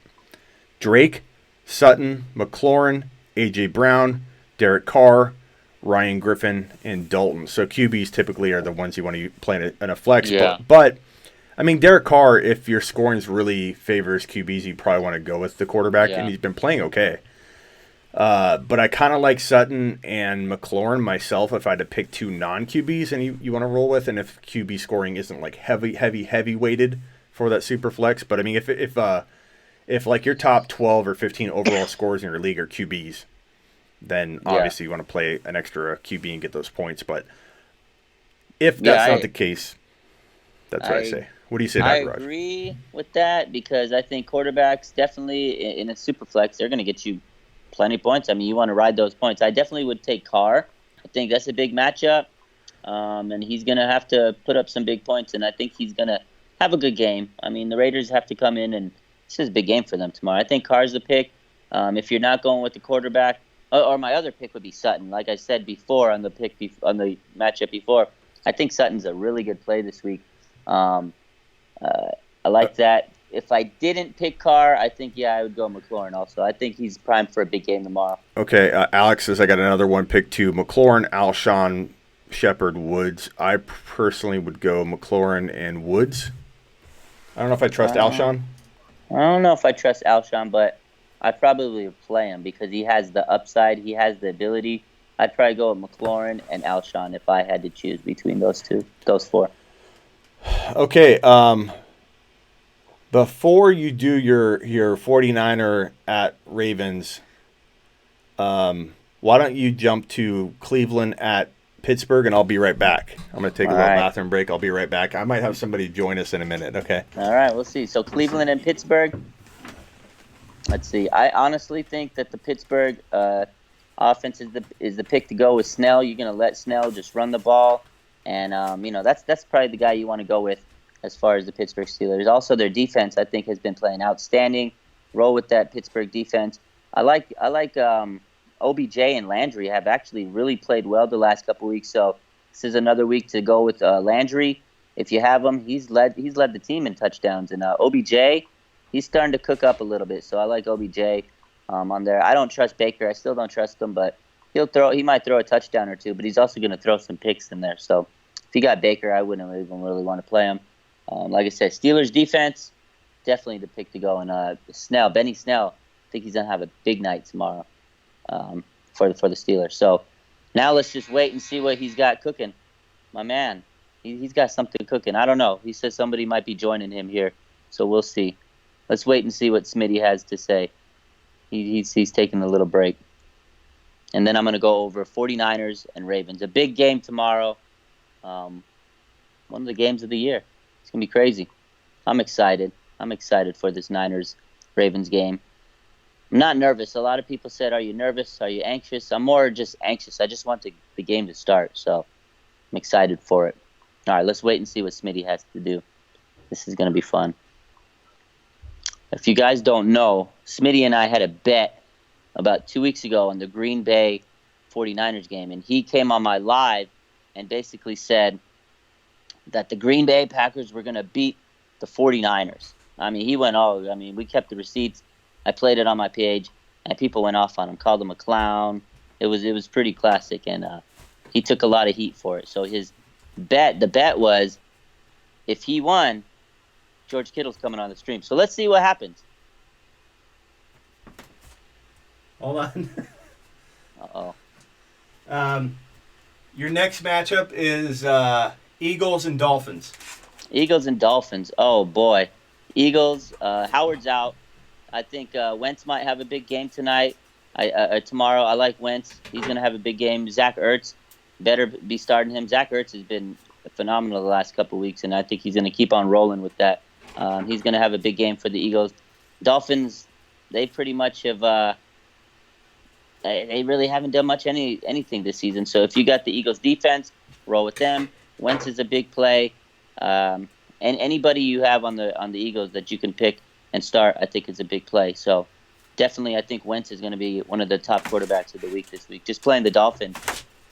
Drake, Sutton, McLaurin, A.J. Brown, Derek Carr, Ryan Griffin, and Dalton. So QBs typically are the ones you want to play in a flex. Yeah. But I mean, Derek Carr, if your scoring really favors QBs, you probably want to go with the quarterback, and he's been playing okay. But I kind of like Sutton and McLaurin myself if I had to pick two non-QBs and you want to roll with, and if QB scoring isn't like heavy weighted for that super flex. But I mean, if like your top 12 or 15 overall scores in your league are QBs, then obviously you want to play an extra QB and get those points. But if that's not the case, that's what I say. What do you say, I Raj? agree with that because I think quarterbacks definitely in a super flex, they're going to get you plenty of points. I mean, you want to ride those points. I definitely would take Carr. I think that's a big matchup, and he's going to have to put up some big points, and I think he's going to have a good game. I mean, the Raiders have to come in, and this is a big game for them tomorrow. I think Carr's the pick. If you're not going with the quarterback, or my other pick would be Sutton. Like I said before on the matchup before, I think Sutton's a really good play this week. I like that. If I didn't pick Carr, I think, I would go McLaurin also. I think he's primed for a big game tomorrow. Okay, Alex says I got another one pick too. McLaurin, Alshon, Shepard, Woods. I personally would go McLaurin and Woods. I don't know if I trust Alshon. I don't know if I trust Alshon, but I'd probably play him because he has the upside. He has the ability. I'd probably go with McLaurin and Alshon if I had to choose between those four. Okay, before you do your 49er at Ravens, why don't you jump to Cleveland at Pittsburgh, and I'll be right back. I'm going to take a little bathroom break. I'll be right back. I might have somebody join us in a minute, okay? All right, we'll see. So Cleveland and Pittsburgh. Let's see. I honestly think that the Pittsburgh offense is the pick to go with Snell. You're going to let Snell just run the ball, and that's probably the guy you want to go with as far as the Pittsburgh Steelers. Also, their defense, I think, has been playing outstanding. Roll with that Pittsburgh defense. I like OBJ and Landry have actually really played well the last couple weeks. So this is another week to go with Landry. If you have him, he's led the team in touchdowns. And OBJ, he's starting to cook up a little bit. So I like OBJ on there. I don't trust Baker. I still don't trust him, but he might throw a touchdown or two. But he's also going to throw some picks in there. So if you got Baker, I wouldn't even really want to play him. Like I said, Steelers defense, definitely the pick to go. And Benny Snell, I think he's going to have a big night tomorrow for the Steelers. So now let's just wait and see what he's got cooking. My man, he's got something cooking. I don't know. He says somebody might be joining him here, so we'll see. Let's wait and see what Smitty has to say. He's taking a little break. And then I'm going to go over 49ers and Ravens. A big game tomorrow. One of the games of the year. It's going to be crazy. I'm excited. I'm excited for this Niners-Ravens game. I'm not nervous. A lot of people said, are you nervous? Are you anxious? I'm more just anxious. I just want the game to start, so I'm excited for it. All right, let's wait and see what Smitty has to do. This is going to be fun. If you guys don't know, Smitty and I had a bet about 2 weeks ago on the Green Bay 49ers game, and he came on my live and basically said that the Green Bay Packers were going to beat the 49ers. I mean, we kept the receipts. I played it on my page, and people went off on him, called him a clown. It was pretty classic, and he took a lot of heat for it. So the bet was, if he won, George Kittle's coming on the stream. So let's see what happens. Hold on. Uh-oh. Your next matchup is Eagles and Dolphins. Eagles and Dolphins. Oh, boy. Eagles, Howard's out. I think Wentz might have a big game tonight. Tomorrow, I like Wentz. He's going to have a big game. Zach Ertz, better be starting him. Zach Ertz has been phenomenal the last couple of weeks, and I think he's going to keep on rolling with that. He's going to have a big game for the Eagles. Dolphins, they pretty much have they really haven't done much anything this season. So if you got the Eagles defense, roll with them. Wentz is a big play. And anybody you have on the Eagles that you can pick and start, I think is a big play. So definitely I think Wentz is going to be one of the top quarterbacks of the week this week. Just playing the Dolphins,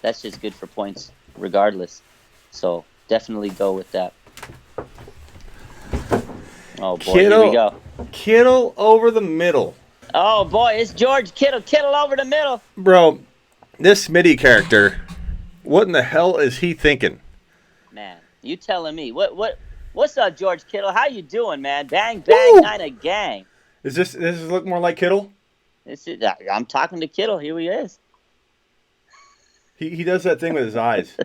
that's just good for points regardless. So definitely go with that. Oh, boy, here we go. Kittle over the middle. Oh boy, it's George Kittle. Kittle over the middle. Bro, this Smitty character, what in the hell is he thinking? Man, you telling me what's up, George Kittle? How you doing, man? Bang bang, Woo! Nina gang. Is this look more like Kittle? I'm talking to Kittle. Here he is. He does that thing with his eyes.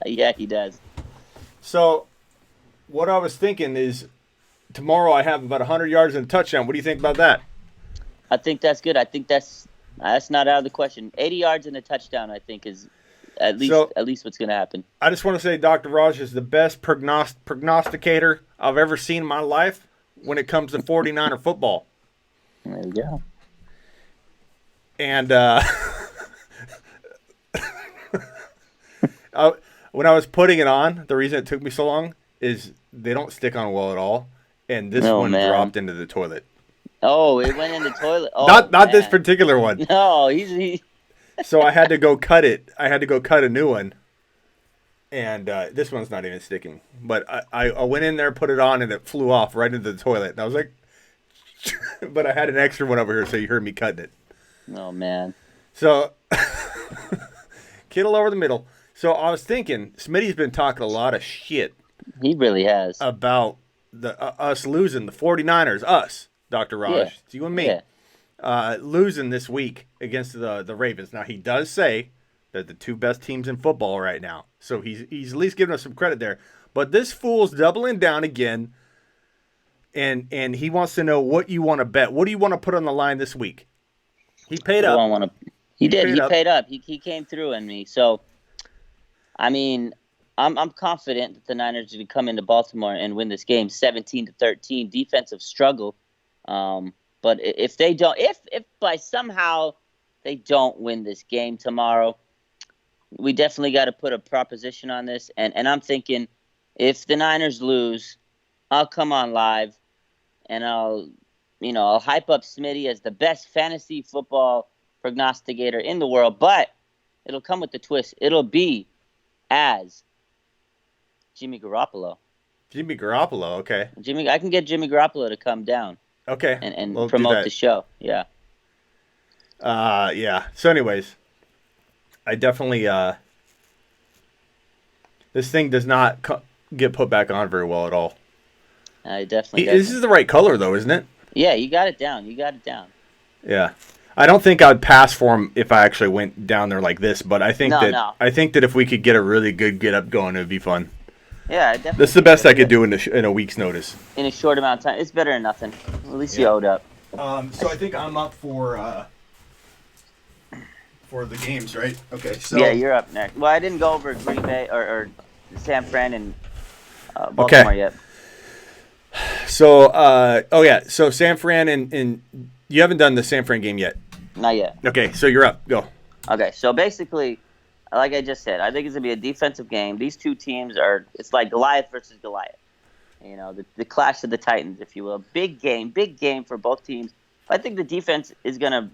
Yeah, he does. So, what I was thinking is tomorrow I have about 100 yards and a touchdown. What do you think about that? I think that's good. I think that's not out of the question. 80 yards and a touchdown, I think, is at least what's going to happen. I just want to say Dr. Raj is the best prognosticator I've ever seen in my life when it comes to 49er football. There you go. And when I was putting it on, the reason it took me so long is they don't stick on well at all. And this one dropped into the toilet. Oh, it went in the toilet. Oh, not this particular one. No, he. So I had to go cut it. I had to go cut a new one. And this one's not even sticking. But I went in there, put it on, and it flew off right into the toilet. And I was like, but I had an extra one over here, so you heard me cutting it. Oh, man. So, Kittle over the middle. So I was thinking, Smitty's been talking a lot of shit. He really has. About us losing, the 49ers, us, Dr. Raj. Yeah. It's you and me. Yeah. Losing this week against the Ravens. Now, he does say they're the two best teams in football right now. So he's at least giving us some credit there. But this fool's doubling down again, and he wants to know what you want to bet. What do you want to put on the line this week? He paid up. He paid up. He came through on me. So, I mean, I'm confident that the Niners would come into Baltimore and win this game 17-13. Defensive struggle. But if they don't, if by somehow they don't win this game tomorrow, we definitely got to put a proposition on this. And I'm thinking, if the Niners lose, I'll come on live and I'll hype up Smitty as the best fantasy football prognosticator in the world. But it'll come with the twist. It'll be as Jimmy Garoppolo. Jimmy Garoppolo, okay. I can get Jimmy Garoppolo to come down. Okay. And we'll promote the show. Yeah. Yeah. So anyways, I definitely this thing does not get put back on very well at all. Definitely. This is the right color though, isn't it? Yeah, you got it down. Yeah. I don't think I'd pass for him if I actually went down there like this, but I think I think that if we could get a really good get up going, it would be fun. Yeah, definitely. This is the best I could do in a week's notice. In a short amount of time, it's better than nothing. At least you owed up. So I think I'm up for the games, right? Okay. So yeah, you're up next. Well, I didn't go over Green Bay or San Fran and Baltimore yet. So so San Fran and you haven't done the San Fran game yet. Not yet. Okay, so you're up. Go. Okay, so basically, like I just said, I think it's going to be a defensive game. These two teams it's like Goliath versus Goliath. You know, the clash of the Titans, if you will. Big game for both teams. I think the defense is going to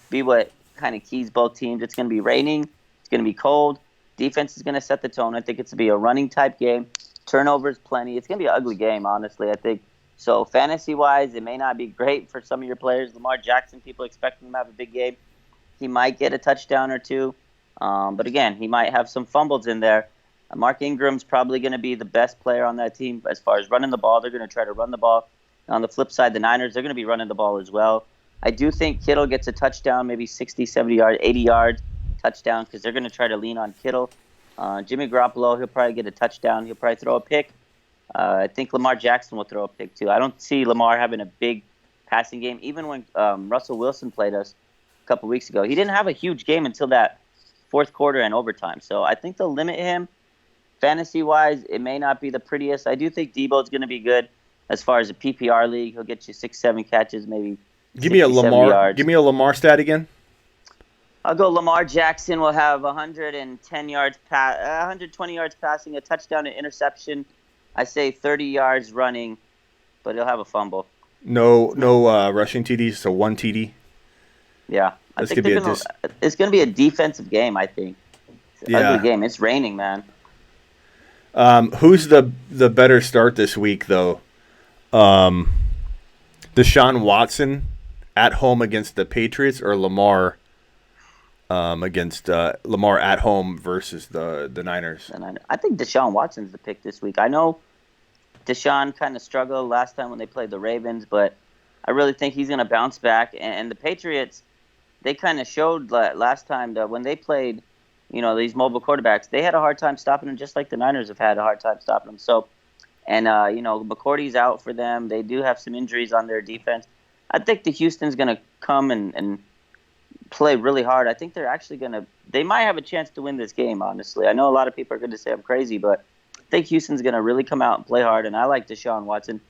be what kind of keys both teams. It's going to be raining. It's going to be cold. Defense is going to set the tone. I think it's going to be a running type game. Turnovers plenty. It's going to be an ugly game, honestly, I think. So fantasy-wise, it may not be great for some of your players. Lamar Jackson, people expect him to have a big game. He might get a touchdown or two. But again, he might have some fumbles in there. Mark Ingram's probably going to be the best player on that team as far as running the ball. They're going to try to run the ball. On the flip side, the Niners, they're going to be running the ball as well. I do think Kittle gets a touchdown, maybe 60, 70 yards, 80 yards touchdown, because they're going to try to lean on Kittle. Jimmy Garoppolo, he'll probably get a touchdown. He'll probably throw a pick. I think Lamar Jackson will throw a pick too. I don't see Lamar having a big passing game. Even when Russell Wilson played us a couple weeks ago, he didn't have a huge game until that fourth quarter and overtime. So I think they'll limit him. Fantasy-wise, it may not be the prettiest. I do think Debo's going to be good as far as a PPR league. He'll get you 6-7 catches, maybe. Give me a Lamar stat again. I'll go Lamar Jackson will have 110 yards, 120 yards passing, a touchdown, an interception. I say 30 yards running, but he'll have a fumble. No rushing TDs, so one TD. Yeah, it's going to be a defensive game. I think. It's an ugly game. It's raining, man. Who's the better start this week though? Deshaun Watson at home against the Patriots or Lamar against Lamar at home versus the Niners? And I think Deshaun Watson's the pick this week. I know Deshaun kind of struggled last time when they played the Ravens, but I really think he's going to bounce back. And the Patriots, they kind of showed last time that when they played, these mobile quarterbacks, they had a hard time stopping them, just like the Niners have had a hard time stopping them. So, and McCourty's out for them. They do have some injuries on their defense. I think the Houston's going to come and play really hard. I think they're actually they might have a chance to win this game, honestly. I know a lot of people are going to say I'm crazy, but I think Houston's going to really come out and play hard, and I like Deshaun Watson.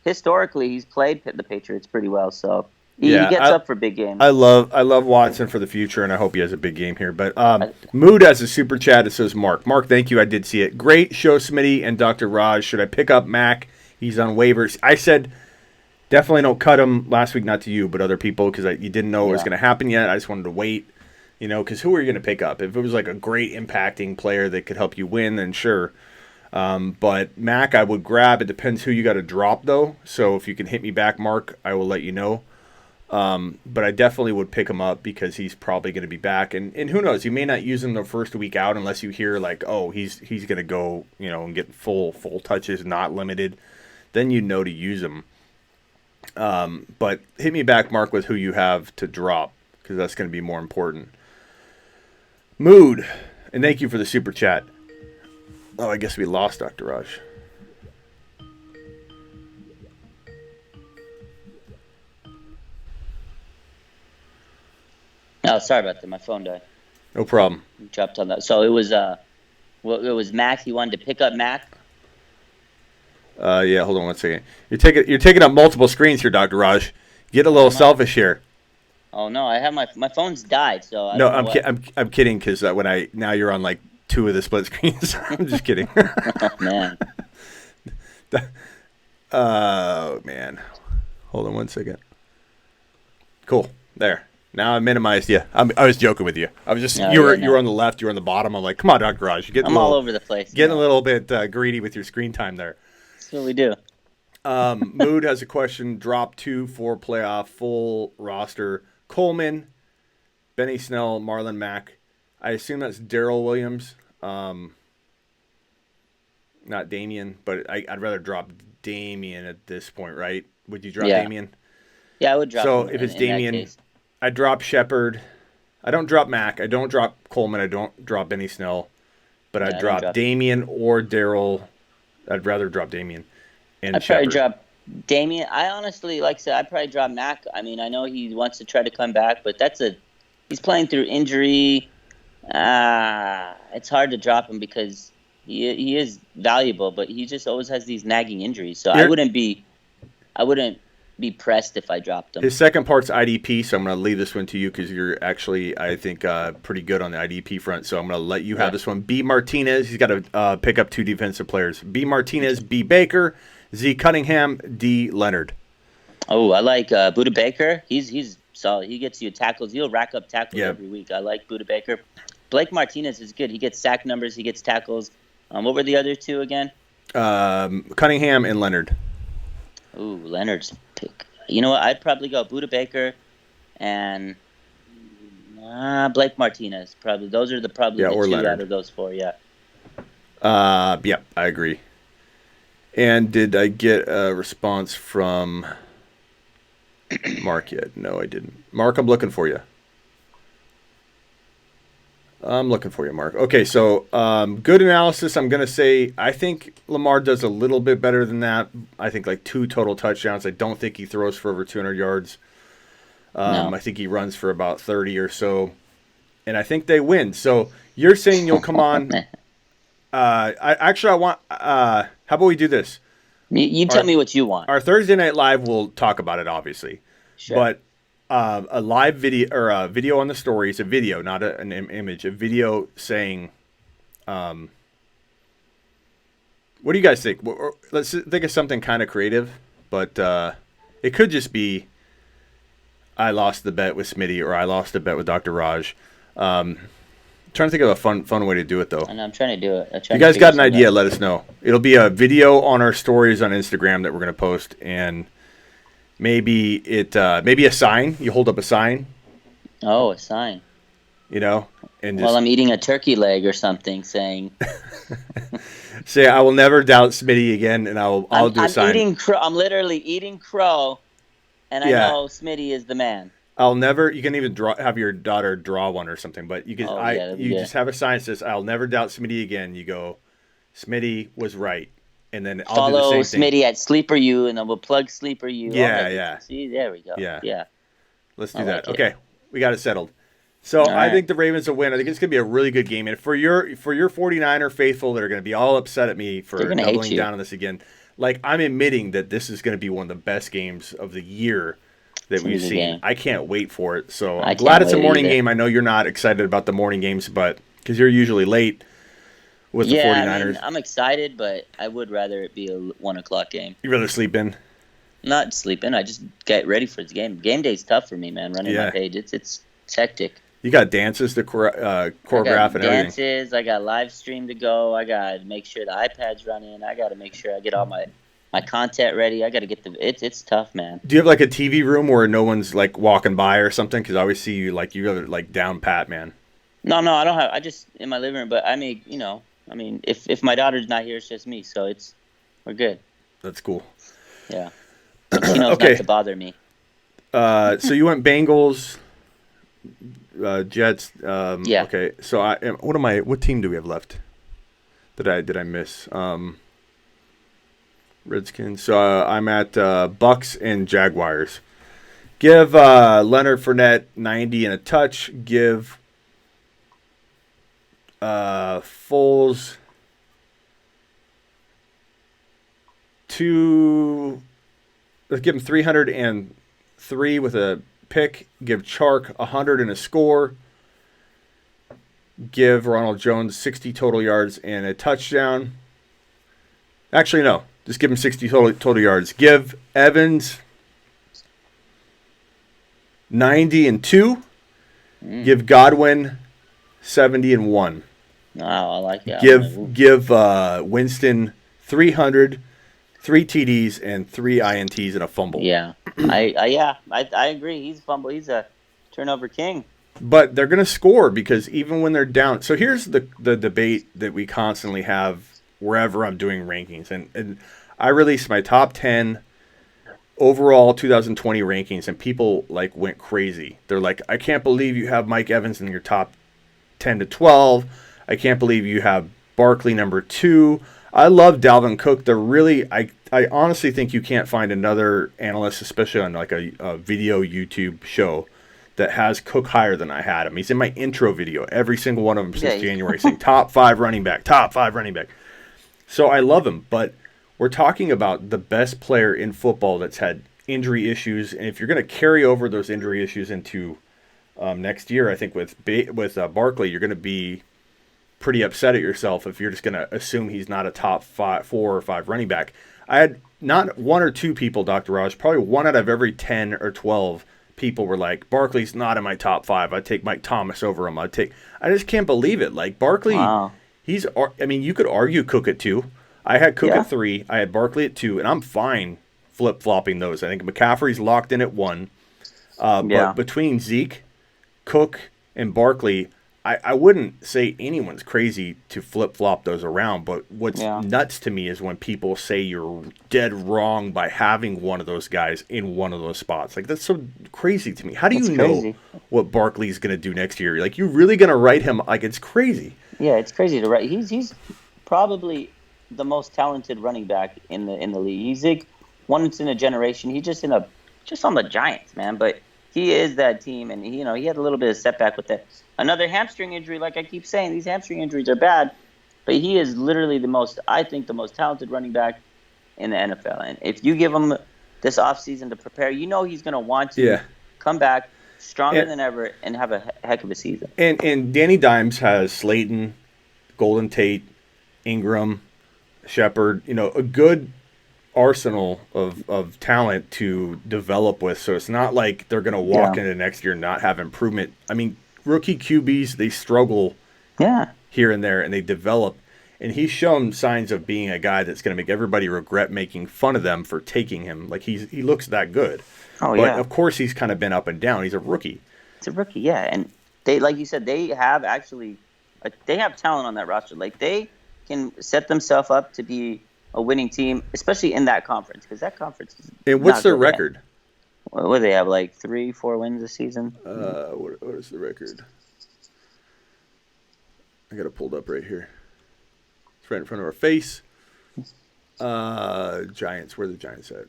Historically, he's played the Patriots pretty well, so he gets up for big games. I love Watson for the future, and I hope he has a big game here. But Mood has a super chat. It says, Mark, thank you. I did see it. Great show, Smitty and Dr. Raj. Should I pick up Mac? He's on waivers. I said definitely don't cut him last week, not to you, but other people, because you didn't know it was going to happen yet. I just wanted to wait, because who are you going to pick up? If it was like a great impacting player that could help you win, then sure. But Mac, I would grab. It depends who you got to drop, though. So if you can hit me back, Mark, I will let you know. But I definitely would pick him up because he's probably going to be back. And who knows? You may not use him the first week out unless you hear like, oh, he's going to go, and get full touches, not limited. Then you know to use him. But hit me back, Mark, with who you have to drop because that's going to be more important. Mood, and thank you for the super chat. Oh, I guess we lost Dr. Raj. Oh, sorry about that. My phone died. No problem. Dropped on that. So it was Mac. He wanted to pick up Mac. Yeah. Hold on one second. You're taking up multiple screens here, Dr. Raj. Get a little selfish here. Oh no, I have my phone's died. So I'm kidding because now you're on like 2 of the split screens. I'm just kidding. Oh man. Oh man. Hold on one second. Cool. There. Now I minimized you. I was joking with you. I was just you were on the left, you were on the bottom. I'm like, come on, Dr. Raj. I'm all over the place. Getting a little bit greedy with your screen time there. That's what we do. Mood has a question. Drop 2 for playoff full roster. Coleman, Benny Snell, Marlon Mack. I assume that's Darrell Williams. Not Damian, but I'd rather drop Damian at this point, right? Would you drop Damian? Yeah, I would drop him. So if it's Damian, I drop Shepard. I don't drop Mack. I don't drop Coleman. I don't drop Benny Snell. But I'd drop Damian or Darrell. I'd rather drop Damian and I'd Shepard. probably drop Damian. I honestly, like I said, I'd probably drop Mack. I mean, I know he wants to try to come back, but he's playing through injury. It's hard to drop him because he is valuable, but he just always has these nagging injuries. So I wouldn't be pressed if I dropped him. His second part's IDP, so I'm going to leave this one to you because you're actually, I think, pretty good on the IDP front. So I'm going to let you have this one. B. Martinez, he's got to pick up 2 defensive players. B. Martinez, B. Baker, Z. Cunningham, D. Leonard. Oh, I like Budda Baker. He's solid. He gets you tackles. He'll rack up tackles every week. I like Budda Baker. Blake Martinez is good. He gets sack numbers. He gets tackles. What were the other 2 again? Cunningham and Leonard. Ooh, Leonard's pick. You know what? I'd probably go Budda Baker and Blake Martinez. Probably those are the 2 Leonard. out of those 4. Yeah. Yeah, I agree. And did I get a response from Mark yet? No, I didn't. Mark, I'm looking for you. Mark. Okay, so good analysis. I'm going to say I think Lamar does a little bit better than that. I think like 2 total touchdowns. I don't think he throws for over 200 yards. No. I think he runs for about 30 or so. And I think they win. So you're saying you'll come on. I want how about we do this? You tell me what you want. Our Thursday Night Live, we'll talk about it, obviously. Sure. But a live video or a video on the story is a video, not an image. A video saying, what do you guys think? Let's think of something kind of creative, but it could just be I lost the bet with Smitty or I lost the bet with Dr. Raj. Trying to think of a fun way to do it, though. And I'm trying to do it. If you guys got an idea, let us know. It'll be a video on our stories on Instagram that we're going to post, and maybe a sign. You hold up a sign, Oh, a sign. you know, and Well, just I'm eating a turkey leg or something, saying say, "I will never doubt Smitty again," and I'll do a I'm sign. eating crow. I'm literally eating crow, and I Yeah, know Smitty is the man. I'll never. You can even have your daughter draw one or something, but Oh yeah, that'd be you good. just have a sign that says, "I'll never doubt Smitty again." You go, Smitty was right, and then I'll do the Follow same thing. Smitty at Sleeper U, and then we'll plug Sleeper U. I'll Yeah, make it. yeah, See, there we go. yeah. Yeah, Let's I do that. like it. Okay, we got it settled. So All I right. think the Ravens will win. I think it's going to be a really good game. And for your 49er faithful that are going to be all upset at me They're for gonna hate doubling you. down on this again, like I'm admitting that this is going to be one of the best games of the year that It's gonna we've be a good seen. game. I can't wait for it. So I I'm glad can't it's a wait morning either. game. I know you're not excited about the morning games, but because you're usually late with the Yeah, I mean, 49ers, I'm excited, but I would rather it be a 1 o'clock game. you'd rather sleep in. Not sleeping. I just get ready for the game. Game day's tough for me, man. Running my Yeah. page, it's hectic. You got dances to I choreograph got and everything. dances. I got live stream to go. I got to make sure the iPad's running. I got to make sure I get all my content ready. I got to get the. It's tough, man. Do you have like a TV room where no one's like walking by or something? Because I always see you have it like down pat, man. No, I don't have. I just in my living room. But I mean, I mean, if my daughter's not here, it's just me. So we're good. That's cool. Yeah, and she knows not Okay. to bother me. So you went Bengals, Jets. Yeah. Okay. So what team do we have left? Did I miss? Redskins. So I'm at Bucks and Jaguars. Give Leonard Fournette 90 and a touch. Give Foles two. Let's give him 303 with a pick. Give Chark 100 and a score. Give Ronald Jones 60 total yards and a touchdown. Actually, no. Just give him 60 total yards. Give Evans 90 and 2. Give Godwin 70 and 1. No, I like it. I'm Give Winston 300, 3 TDs and 3 INTs and a fumble. yeah. I agree. He's a fumble. He's a turnover king. But they're going to score because even when they're down. So here's the debate that we constantly have wherever I'm doing rankings. And I released my top 10 overall 2020 rankings, and people like went crazy. They're like, I can't believe you have Mike Evans in your top 10 to 12. I can't believe you have Barkley number 2. I love Dalvin Cook. They're really, I honestly think you can't find another analyst, especially on like a video YouTube show, that has Cook higher than I had him. He's in my intro video, every single one of them since January, saying top 5 running back, top 5 running back. So I love him, but we're talking about the best player in football that's had injury issues, and if you're going to carry over those injury issues into next year, I think with Barkley, you're going to be pretty upset at yourself if you're just going to assume he's not a top 4 or 5 running back. I had not 1 or 2 people, Dr. Raj, probably 1 out of every 10 or 12 people were like, Barkley's not in my top 5. I'd take Mike Thomas over him. I just can't believe it. Like, Barkley, Wow. you could argue Cook at 2. I had Cook Yeah. at 3. I had Barkley at 2, and I'm fine flip-flopping those. I think McCaffrey's locked in at 1. Yeah. But between Zeke, Cook, and Barkley, I wouldn't say anyone's crazy to flip-flop those around. But what's Yeah. nuts to me is when people say you're dead wrong by having one of those guys in one of those spots. Like, that's so crazy to me. How do It's you know crazy. what Barkley's going to do next year? Like, you're really going to write him? Like, it's crazy. Yeah, it's crazy to write. He's probably the most talented running back in the league. He's like once in a generation. He's just on the Giants, man. But he is that team, and he had a little bit of setback with that. Another hamstring injury, like I keep saying, these hamstring injuries are bad. But he is literally the most talented running back in the NFL. And if you give him this offseason to prepare, he's going to want to come back stronger than ever and have a heck of a season. And Danny Dimes has Slayton, Golden Tate, Ingram, Shepard, a good arsenal of talent to develop with. So it's not like they're going to walk into next year and not have improvement. I mean, rookie QBs, they struggle Yeah. here and there, and they develop. And he's shown signs of being a guy that's going to make everybody regret making fun of them for taking him. Like he looks that good. Oh But yeah, of course he's kind of been up and down. He's a rookie. it's a rookie. Yeah, and they, like you said, they have actually, they have talent on that roster. Like they can set themselves up to be a winning team, especially in that conference, because that conference is And what's not their good yet. record? What do they have, like 3-4 wins this season? What is the record? I got it pulled up right here. It's right in front of our face. Giants. Where are the Giants at?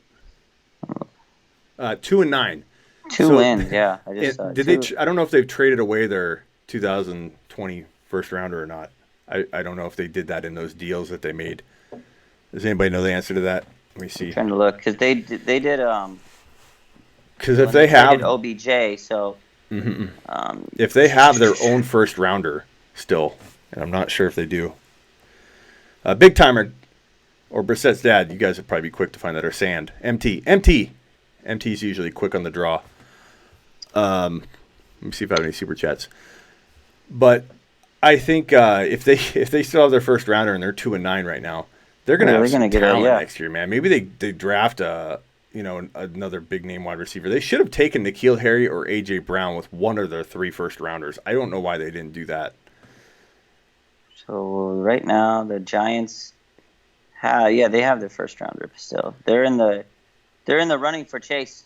2-9. Two wins, yeah. I just saw did two. they? I don't know if they've traded away their 2020 first rounder or not. I don't know if they did that in those deals that they made. Does anybody know the answer to that? Let me see. I'm trying to look, because they did Because if they have OBJ, so if they have their own first rounder still, and I'm not sure if they do. Big Timer or Brissett's dad, you guys would probably be quick to find that, or Sand. MT's usually quick on the draw. Let me see if I have any super chats. But I think if they still have their first rounder and they're 2-9 right now, they're gonna have some talent next year, man. Maybe they draft another big name wide receiver. They should have taken N'Keal Harry or AJ Brown with one of their 3 first rounders. I don't know why they didn't do that. So right now the Giants they have their first rounder still. They're in the running for Chase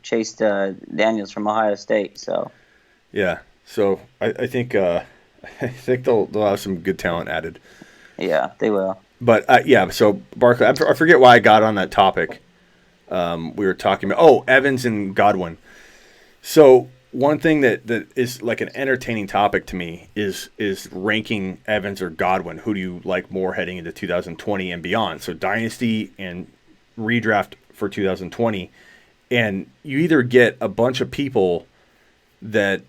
Chase Daniels from Ohio State. So yeah, so I think they'll have some good talent added. Yeah, they will. But so Barkley, I forget why I got on that topic. We were talking about Evans and Godwin. So one thing that is like an entertaining topic to me is ranking Evans or Godwin. Who do you like more heading into 2020 and beyond? So dynasty and redraft for 2020, and you either get a bunch of people that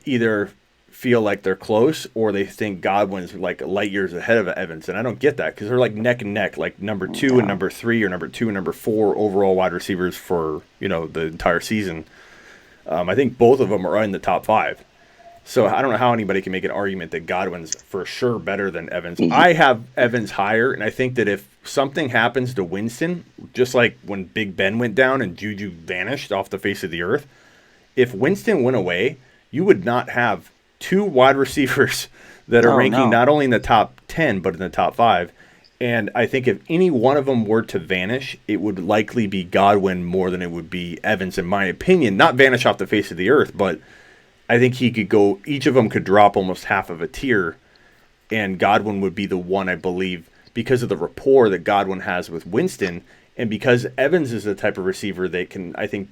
either feel like they're close or they think Godwin's like light years ahead of Evans, and I don't get that because they're like neck and neck, like number 2 and number 3 or number 2 and number 4 overall wide receivers for the entire season. I think both of them are in the top 5. So I don't know how anybody can make an argument that Godwin's for sure better than Evans. I have Evans higher, and I think that if something happens to Winston, just like when Big Ben went down and Juju vanished off the face of the earth, if Winston went away, you would not have 2 wide receivers that are ranking not only in the top 10, but in the top 5. And I think if any one of them were to vanish, it would likely be Godwin more than it would be Evans, in my opinion. Not vanish off the face of the earth, but I think he could go, each of them could drop almost half of a tier, and Godwin would be the one, I believe, because of the rapport that Godwin has with Winston, and because Evans is the type of receiver that can, I think,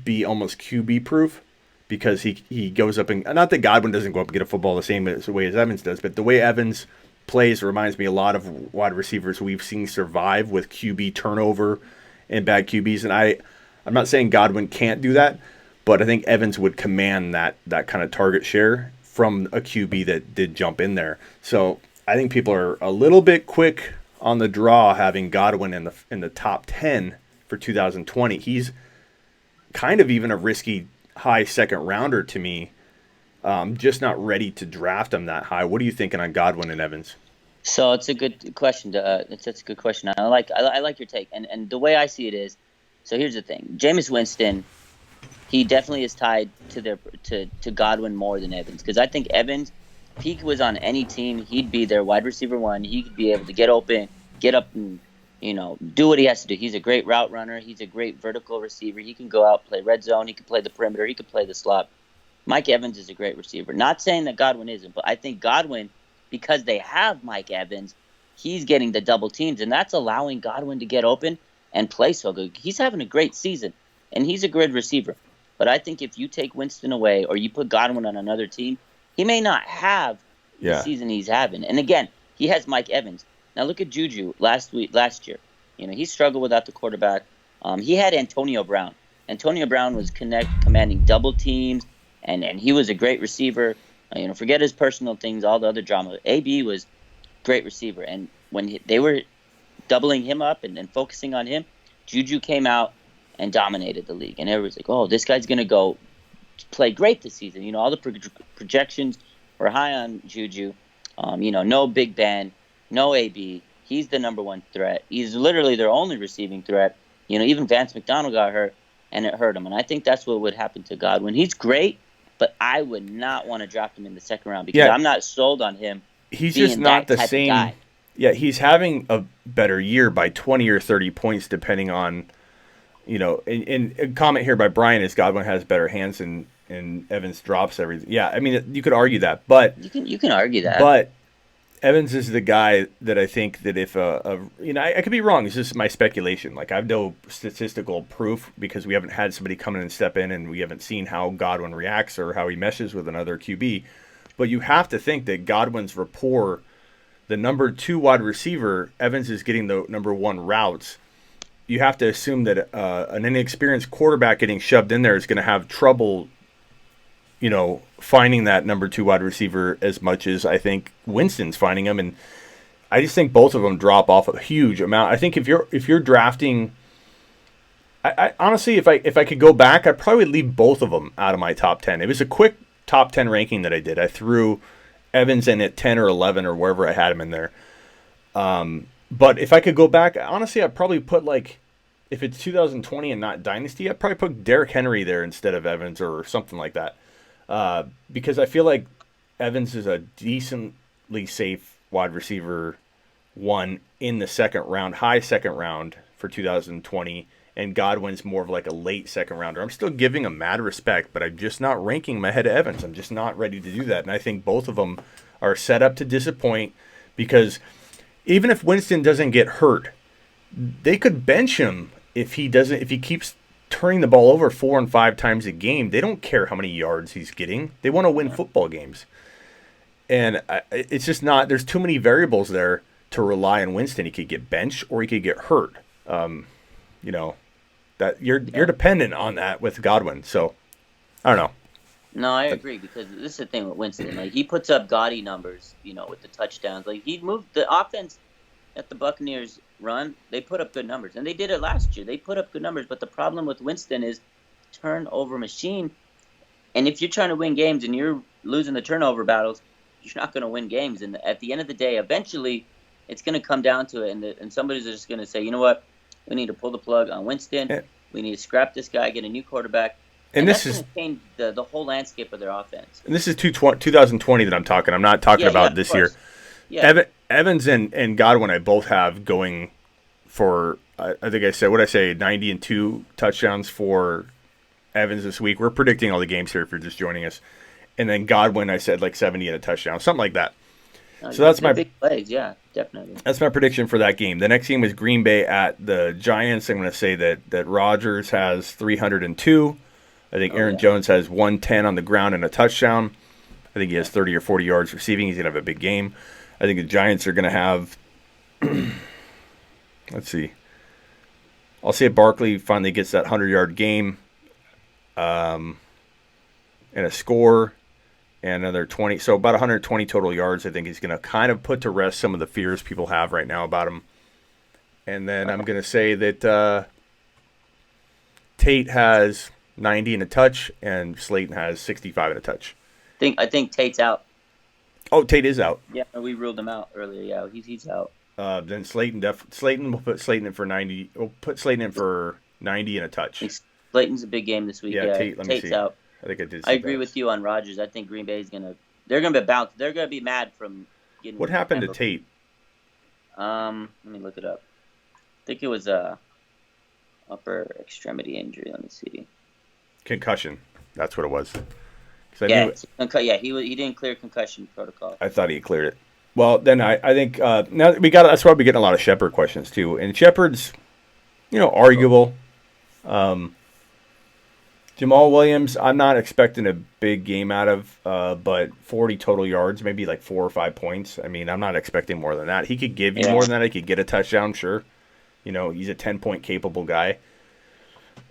be almost QB proof, because he goes up and, not that Godwin doesn't go up and get a football the same way as Evans does, but the way Evans plays reminds me a lot of wide receivers we've seen survive with QB turnover and bad QBs. And I'm not saying Godwin can't do that, but I think Evans would command that kind of target share from a QB that did jump in there. So I think people are a little bit quick on the draw having Godwin in the top 10 for 2020. He's kind of even a risky high second rounder to me. Just not ready to draft him that high. What are you thinking on Godwin and Evans? So it's a good question. It's a good question. I like your take. And the way I see it is, so here's the thing. Jameis Winston, he definitely is tied to Godwin more than Evans, because I think Evans, if he was on any team, he'd be their wide receiver 1. He could be able to get open, get up, and do what he has to do. He's a great route runner. He's a great vertical receiver. He can go out, play red zone. He can play the perimeter. He can play the slot. Mike Evans is a great receiver. Not saying that Godwin isn't, but I think Godwin, because they have Mike Evans, he's getting the double teams, and that's allowing Godwin to get open and play so good. He's having a great season, and he's a good receiver. But I think if you take Winston away or you put Godwin on another team, he may not have the season he's having. And again, he has Mike Evans. Now look at Juju last year. He struggled without the quarterback. He had Antonio Brown. Antonio Brown was commanding double teams. And he was a great receiver. Forget his personal things, all the other drama. AB was great receiver. And when they were doubling him up and focusing on him, Juju came out and dominated the league. And everyone's like, oh, this guy's going to go play great this season. All the projections were high on Juju. No Big Ben, no AB. He's the number one threat. He's literally their only receiving threat. Even Vance McDonald got hurt, and it hurt him. And I think that's what would happen to Godwin. He's great, but I would not want to draft him in the second round because Yeah, I'm not sold on him he's just being not that the type of same. guy. Yeah, he's having a better year by 20 or 30 points, depending on, and a comment here by Brian is Godwin has better hands and Evans drops everything. Yeah, I mean, you could argue that, but You can argue that. but Evans is the guy that I think that if I could be wrong. It's just my speculation. Like I have no statistical proof because we haven't had somebody come in and step in, and we haven't seen how Godwin reacts or how he meshes with another QB. But you have to think that Godwin's rapport, the number 2 wide receiver, Evans is getting the number 1 routes. You have to assume that an inexperienced quarterback getting shoved in there is going to have trouble, finding that number 2 wide receiver as much as I think Winston's finding him. And I just think both of them drop off a huge amount. I think if you're drafting, I honestly, if I could go back, I'd probably leave both of them out of my top 10. It was a quick top 10 ranking that I did. I threw Evans in at 10 or 11 or wherever I had him in there. But if I could go back, honestly, I'd probably put if it's 2020 and not Dynasty, I'd probably put Derrick Henry there instead of Evans or something like that. Because I feel like Evans is a decently safe wide receiver 1 in the second round, high second round for 2020, and Godwin's more of like a late second rounder. I'm still giving him mad respect, but I'm just not ranking him ahead of Evans. I'm just not ready to do that, and I think both of them are set up to disappoint because even if Winston doesn't get hurt, they could bench him if he keeps turning the ball over 4 and 5 times a game. They don't care how many yards he's getting. They want to win football games. And it's just not, there's too many variables there to rely on Winston. He could get benched or he could get hurt. That you're dependent on that with Godwin. So I don't know. No, I agree because this is the thing with Winston. Like he puts up gaudy numbers, with the touchdowns. Like he moved the offense at the Buccaneers run. They put up good numbers, and they did it last year. They put up good numbers, but the problem with Winston is turnover machine. And if you're trying to win games and you're losing the turnover battles, you're not going to win games. And at the end of the day, eventually, it's going to come down to it, and somebody's just going to say, you know what, we need to pull the plug on Winston. Yeah. We need to scrap this guy, get a new quarterback. And that's this is going to change the whole landscape of their offense. And this is 2020 that I'm talking. I'm not talking about this year. Yeah. Evans and Godwin, I both have going for, I think I said, what I say, 90 and 2 touchdowns for Evans this week. We're predicting all the games here if you're just joining us. And then Godwin, I said 70 and a touchdown, something like that. So that's my big plays. Yeah, definitely. That's my prediction for that game. The next game is Green Bay at the Giants. I'm going to say that Rodgers has 302. I think Aaron Jones has 110 on the ground and a touchdown. I think he has 30 or 40 yards receiving. He's going to have a big game. I think the Giants are going to have, let's see. I'll say Barkley finally gets that 100-yard game and a score and another 20. So about 120 total yards. I think he's going to kind of put to rest some of the fears people have right now about him. And then I'm going to say that Tate has 90 and a touch, and Slayton has 65 and a touch. I think Tate's out. Oh, Tate is out. Yeah, we ruled him out earlier. Yeah, he's out. Then Slayton will put Slayton in for 90. We'll put Slayton in for 90 and a touch. Slayton's a big game this week. Yeah, Tate's out. I think I did. I agree with you on Rodgers. I think Green Bay's they're gonna be bounced. They're gonna be mad from getting. What happened to Tate? Let me look it up. I think it was a upper extremity injury. Let me see. Concussion. That's what it was. He didn't clear concussion protocol. I thought he cleared it. Well, then I think now that's why we're getting a lot of Shepard questions too. And Shepard's, arguable. Jamal Williams, I'm not expecting a big game out of, but 40 total yards, maybe like 4 or 5 points. I mean, I'm not expecting more than that. He could give you more than that. He could get a touchdown, sure. He's a 10-point capable guy.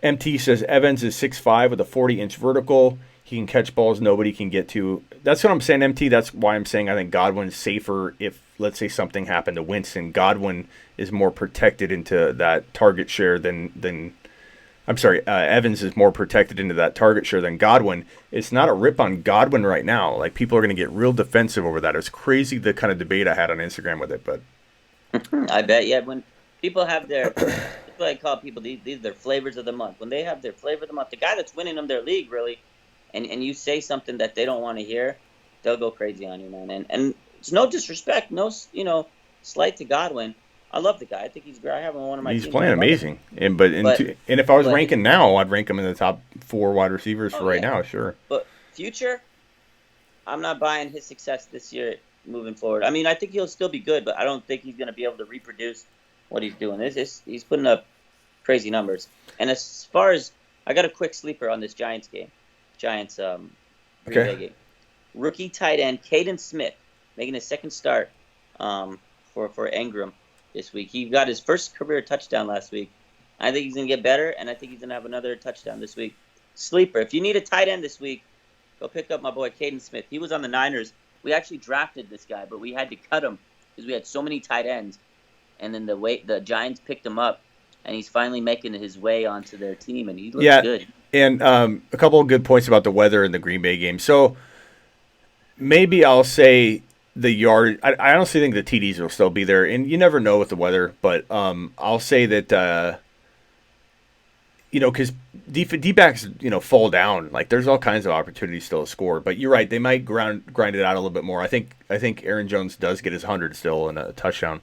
MT says Evans is 6'5" with a 40-inch vertical. He can catch balls nobody can get to. That's what I'm saying, MT. That's why I'm saying I think Godwin's safer if, let's say, something happened to Winston. Godwin is more protected into that target share than I'm sorry, Evans is more protected into that target share than Godwin. It's not a rip on Godwin right now. Like, people are going to get real defensive over that. It's crazy the kind of debate I had on Instagram with it, but I bet. Yeah, when people have their, that's what I call people. These are their flavors of the month. When they have their flavor of the month, the guy that's winning them their league really, and you say something that they don't want to hear, they'll go crazy on you, man. And it's no disrespect, no slight to Godwin. I love the guy. I think he's great. I have him on one of my he's teams. playing amazing. And if I was ranking now, I'd rank him in the top 4 wide receivers for right now, sure. But future, I'm not buying his success this year moving forward. I mean, I think he'll still be good, but I don't think he's going to be able to reproduce what he's doing. He's putting up crazy numbers. And as far as I got a quick sleeper on this Giants game, Green Bay game. Rookie tight end Caden Smith making his second start for Ingram this week. He got his first career touchdown last week. I think he's going to get better, and I think he's going to have another touchdown this week. Sleeper. If you need a tight end this week, go pick up my boy Caden Smith. He was on the Niners. We actually drafted this guy, but we had to cut him because we had so many tight ends. And then the Giants picked him up, and he's finally making his way onto their team, and he looks good. And a couple of good points about the weather in the Green Bay game. So maybe I'll say the yard. I honestly think the TDs will still be there, and you never know with the weather. But I'll say that because D-backs fall down. Like, there's all kinds of opportunities still to score. But you're right, they might grind it out a little bit more. I think Aaron Jones does get his 100 still in a touchdown.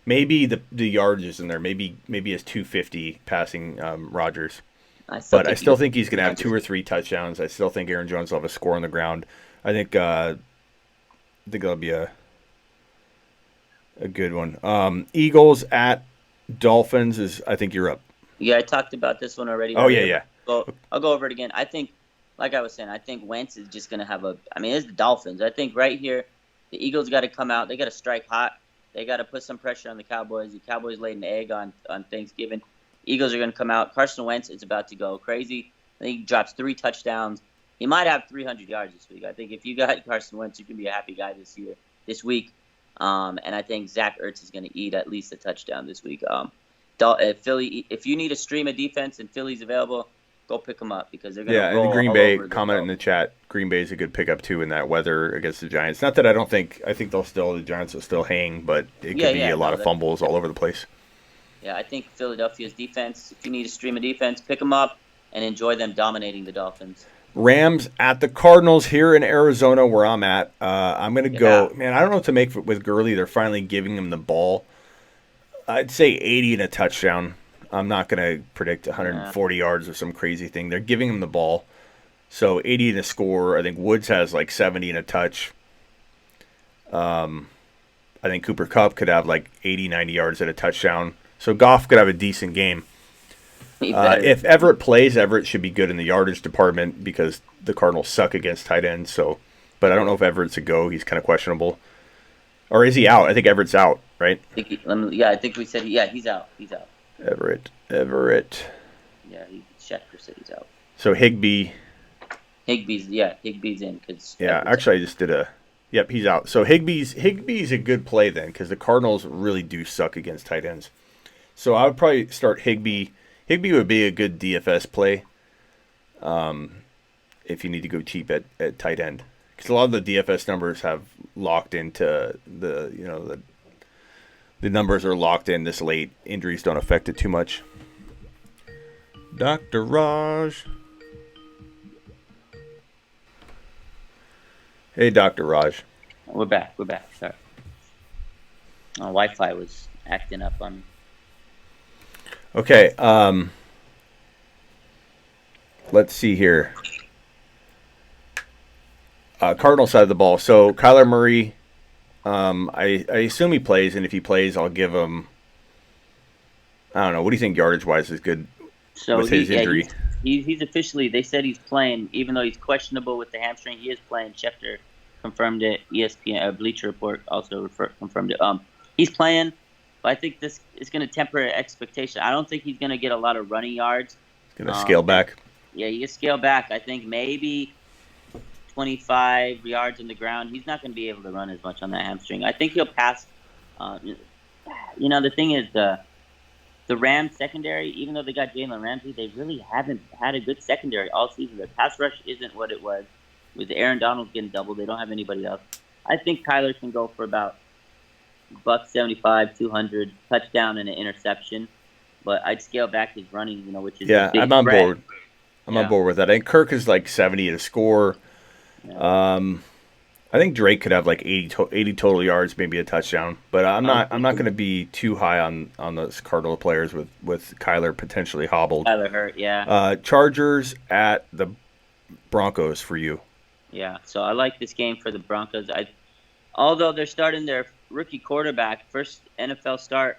Maybe the yardage is in there. Maybe his 250 passing Rodgers. I still think he's going to have 2 or 3 touchdowns. I still think Aaron Jones will have a score on the ground. I think that'll be a good one. Eagles at Dolphins is, I think you're up. Yeah, I talked about this one already. Oh, yeah. I'll go over it again. I think, like I was saying, I think Wentz is just going to have it's the Dolphins. I think right here, the Eagles got to come out. They got to strike hot. They got to put some pressure on the Cowboys. The Cowboys laid an egg on Thanksgiving. Eagles are going to come out. Carson Wentz is about to go crazy. I think he drops 3 touchdowns. He might have 300 yards this week. I think if you got Carson Wentz, you can be a happy guy this week. And I think Zach Ertz is going to eat at least a touchdown this week. Philly, if you need a stream of defense and Philly's available, go pick them up because they're going to roll. And Green Bay, comment in the chat, Green Bay is a good pickup too in that weather against the Giants. Not that I think the Giants will still hang, but it could be a lot of fumbles all over the place. Yeah, I think Philadelphia's defense, if you need a stream of defense, pick them up and enjoy them dominating the Dolphins. Rams at the Cardinals here in Arizona where I'm at. I'm going to go. Man, I don't know what to make with Gurley. They're finally giving him the ball. I'd say 80 and a touchdown. I'm not going to predict 140 yards or some crazy thing. They're giving him the ball. So 80 and a score. I think Woods has like 70 and a touch. I think Cooper Kupp could have like 80, 90 yards at a touchdown. So Goff could have a decent game. If Everett plays, Everett should be good in the yardage department because the Cardinals suck against tight ends. So, but I don't know if Everett's a go. He's kind of questionable. Or is he out? I think Everett's out, right? I think we said he's out. He's out. Everett. Yeah, Schechter said he's out. So Higbee. Higbie's in. Actually, I just did Yep, he's out. So Higbee's a good play then because the Cardinals really do suck against tight ends. So I would probably start Higbee. Higbee would be a good DFS play if you need to go cheap at tight end. Because a lot of the DFS numbers have locked into the numbers are locked in this late. Injuries don't affect it too much. Dr. Raj. Hey, Dr. Raj. We're back. Sorry. Wi-Fi was acting up on me. Okay, let's see here. Cardinal side of the ball. So Kyler Murray, I assume he plays, and if he plays, I'll give him. I don't know. What do you think yardage-wise is good with his injury? He's officially. They said he's playing, even though he's questionable with the hamstring. He is playing. Schefter confirmed it. ESPN Bleacher Report also confirmed it. He's playing. But I think this is going to temper expectation. I don't think he's going to get a lot of running yards. He's going to scale back. Yeah, you can scale back. I think maybe 25 yards on the ground. He's not going to be able to run as much on that hamstring. I think he'll pass. The thing is, the Rams secondary, even though they got Jalen Ramsey, they really haven't had a good secondary all season. Their pass rush isn't what it was. With Aaron Donald getting doubled, they don't have anybody else. I think Kyler can go for about buck 75, 200, touchdown and an interception. But I'd scale back his running, which is the Yeah, big I'm on threat. board. I'm on board with that. And Kirk is like 70 to score. Yeah. I think Drake could have like 80 total yards, maybe a touchdown. But I'm not going to be too high on those Cardinal players with Kyler potentially hobbled. Kyler hurt, yeah. Chargers at the Broncos for you. Yeah, so I like this game for the Broncos. Although they're starting their rookie quarterback, first NFL start,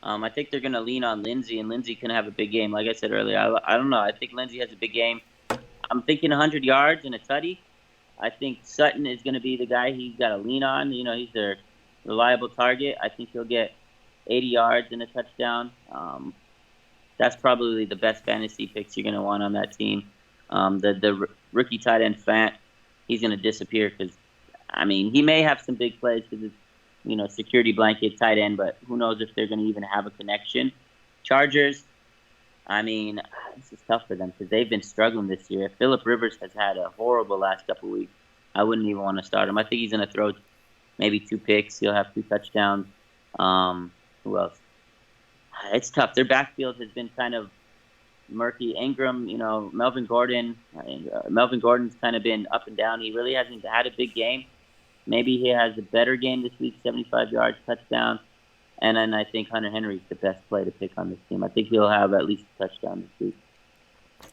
I think they're going to lean on Lindsey, and Lindsey can have a big game. Like I said earlier, I don't know. I think Lindsey has a big game. I'm thinking 100 yards and a tutty. I think Sutton is going to be the guy he's got to lean on. He's their reliable target. I think he'll get 80 yards and a touchdown. That's probably the best fantasy picks you're going to want on that team. The rookie tight end Fant, he's going to disappear because, he may have some big plays because it's, security blanket tight end, but who knows if they're going to even have a connection. Chargers, this is tough for them because they've been struggling this year. Phillip Rivers has had a horrible last couple of weeks. I wouldn't even want to start him. I think he's going to throw maybe 2 picks. He'll have 2 touchdowns. Who else? It's tough. Their backfield has been kind of murky. Ingram, Melvin Gordon. Melvin Gordon's kind of been up and down. He really hasn't had a big game. Maybe he has a better game this week, 75 yards, touchdown. And then I think Hunter Henry's the best play to pick on this team. I think he'll have at least a touchdown this week.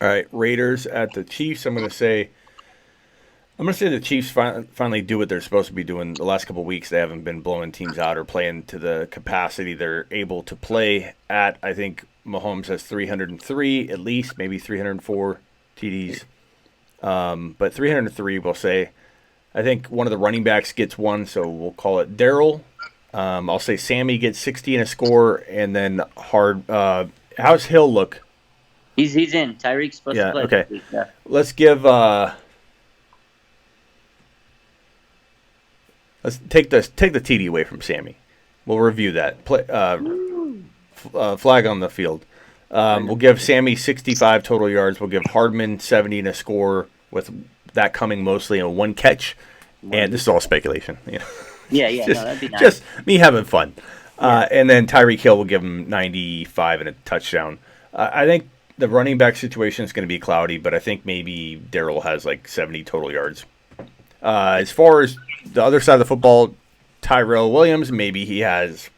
All right, Raiders at the Chiefs. I'm going to say the Chiefs finally do what they're supposed to be doing. The last couple of weeks, they haven't been blowing teams out or playing to the capacity they're able to play at. I think Mahomes has 303 at least, maybe 304 TDs. But 303, we'll say. I think one of the running backs gets one, so we'll call it Darrell. I'll say Sammy gets 60 and a score, and then how's Hill look? He's in. Tyreek's supposed to play okay. this week. Yeah. Let's give let's take the TD away from Sammy. We'll review that. Flag on the field. We'll give Sammy 65 total yards. We'll give Hardman 70 and a score, with that coming mostly in 1 catch. And this is all speculation. Yeah, that'd be nice. Just me having fun. And then Tyreek Hill will give him 95 and a touchdown. I think the running back situation is going to be cloudy, but I think maybe Darrell has like 70 total yards. As far as the other side of the football, Tyrell Williams, maybe he has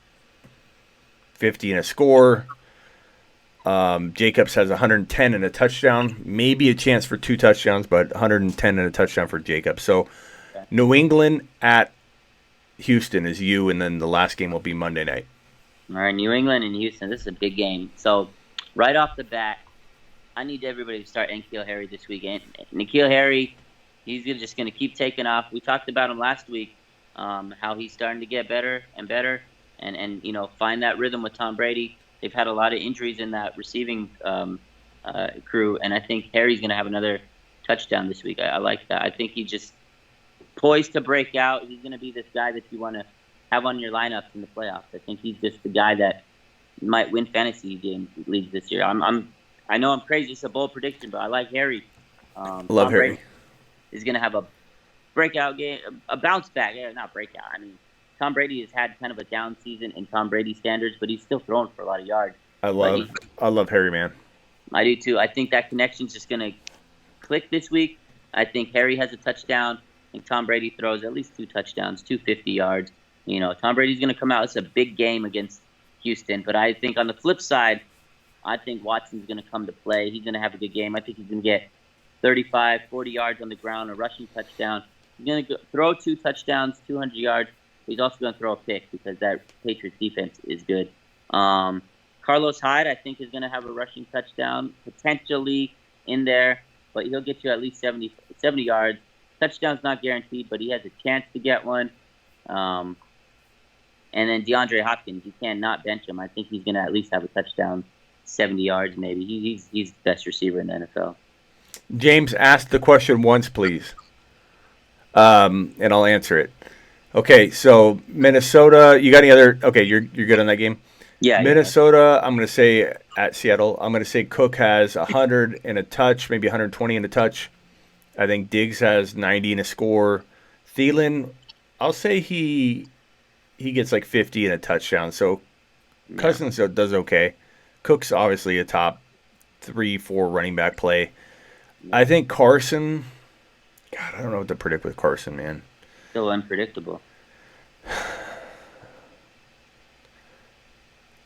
50 and a score. Jacobs has 110 and a touchdown. Maybe a chance for 2 touchdowns, but 110 and a touchdown for Jacobs. So New England at Houston is you, and then the last game will be Monday night. All right, New England and Houston. This is a big game. So right off the bat, I need everybody to start N'Keal Harry this weekend. N'Keal Harry, he's just going to keep taking off. We talked about him last week, how he's starting to get better and better, and find that rhythm with Tom Brady. They've had a lot of injuries in that receiving crew, and I think Harry's going to have another touchdown this week. I like that. I think he's just poised to break out. He's going to be this guy that you want to have on your lineups in the playoffs. I think he's just the guy that might win fantasy leagues this year. I know I'm crazy. It's a bold prediction, but I like Harry. Love Harry. Is going to have a breakout game, a bounce back. Yeah, not breakout. Tom Brady has had kind of a down season in Tom Brady standards, but he's still throwing for a lot of yards. I love Harry, man. I do too. I think that connection's just going to click this week. I think Harry has a touchdown. I think Tom Brady throws at least 2 touchdowns, 250 yards. Tom Brady's going to come out. It's a big game against Houston, but I think on the flip side, I think Watson's going to come to play. He's going to have a good game. I think he's going to get 35, 40 yards on the ground, a rushing touchdown. He's going to throw 2 touchdowns, 200 yards. He's also going to throw a pick because that Patriots defense is good. Carlos Hyde, I think, is going to have a rushing touchdown, potentially in there, but he'll get you at least 70 yards. Touchdown's not guaranteed, but he has a chance to get one. And then DeAndre Hopkins, you cannot bench him. I think he's going to at least have a touchdown, 70 yards maybe. He's the best receiver in the NFL. James, ask the question once, please, and I'll answer it. Okay, so Minnesota, you got any other? Okay, you're good on that game. Yeah. Minnesota, I'm going to say at Seattle, I'm going to say Cook has 100 and a touch, maybe 120 and a touch. I think Diggs has 90 and a score. Thielen, I'll say he gets like 50 and a touchdown. So Yeah. Cousins does okay. Cook's obviously a top 3, 4 running back play. I think Carson, God, I don't know what to predict with Carson, man. So unpredictable.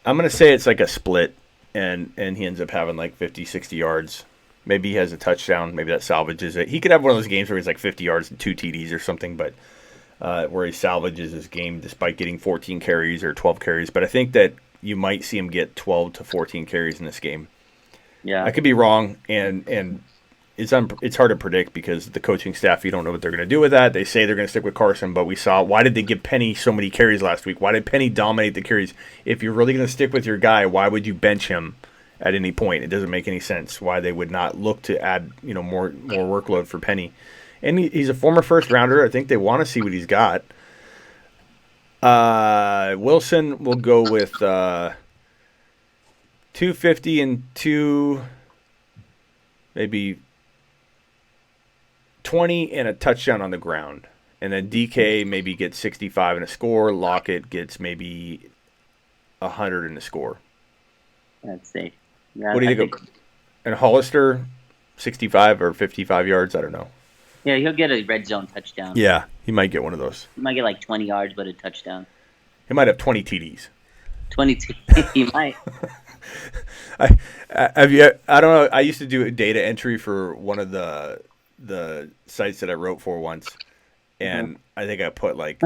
I'm going to say it's like a split, and he ends up having like 50, 60 yards. Maybe he has a touchdown. Maybe that salvages it. He could have one of those games where he's like 50 yards and 2 TDs or something, but where he salvages his game despite getting 14 carries or 12 carries. But I think that you might see him get 12 to 14 carries in this game. Yeah. I could be wrong, and it's hard to predict because the coaching staff, you don't know what they're going to do with that. They say they're going to stick with Carson, but we saw, why did they give Penny so many carries last week? Why did Penny dominate the carries? If you're really going to stick with your guy, why would you bench him at any point? It doesn't make any sense why they would not look to add more workload for Penny. And he's a former first rounder. I think they want to see what he's got. Wilson will go with 250 and 2, maybe 20 and a touchdown on the ground. And then DK maybe gets 65 and a score. Lockett gets maybe 100 and a score. Let's see. Yeah, What do you think? And Hollister, 65 or 55 yards? I don't know. Yeah, he'll get a red zone touchdown. Yeah, he might get one of those. He might get like 20 yards, but a touchdown. He might have 20 TDs. 22. He might. I don't know. I used to do data entry for one of the sites that I wrote for once, and I think I put like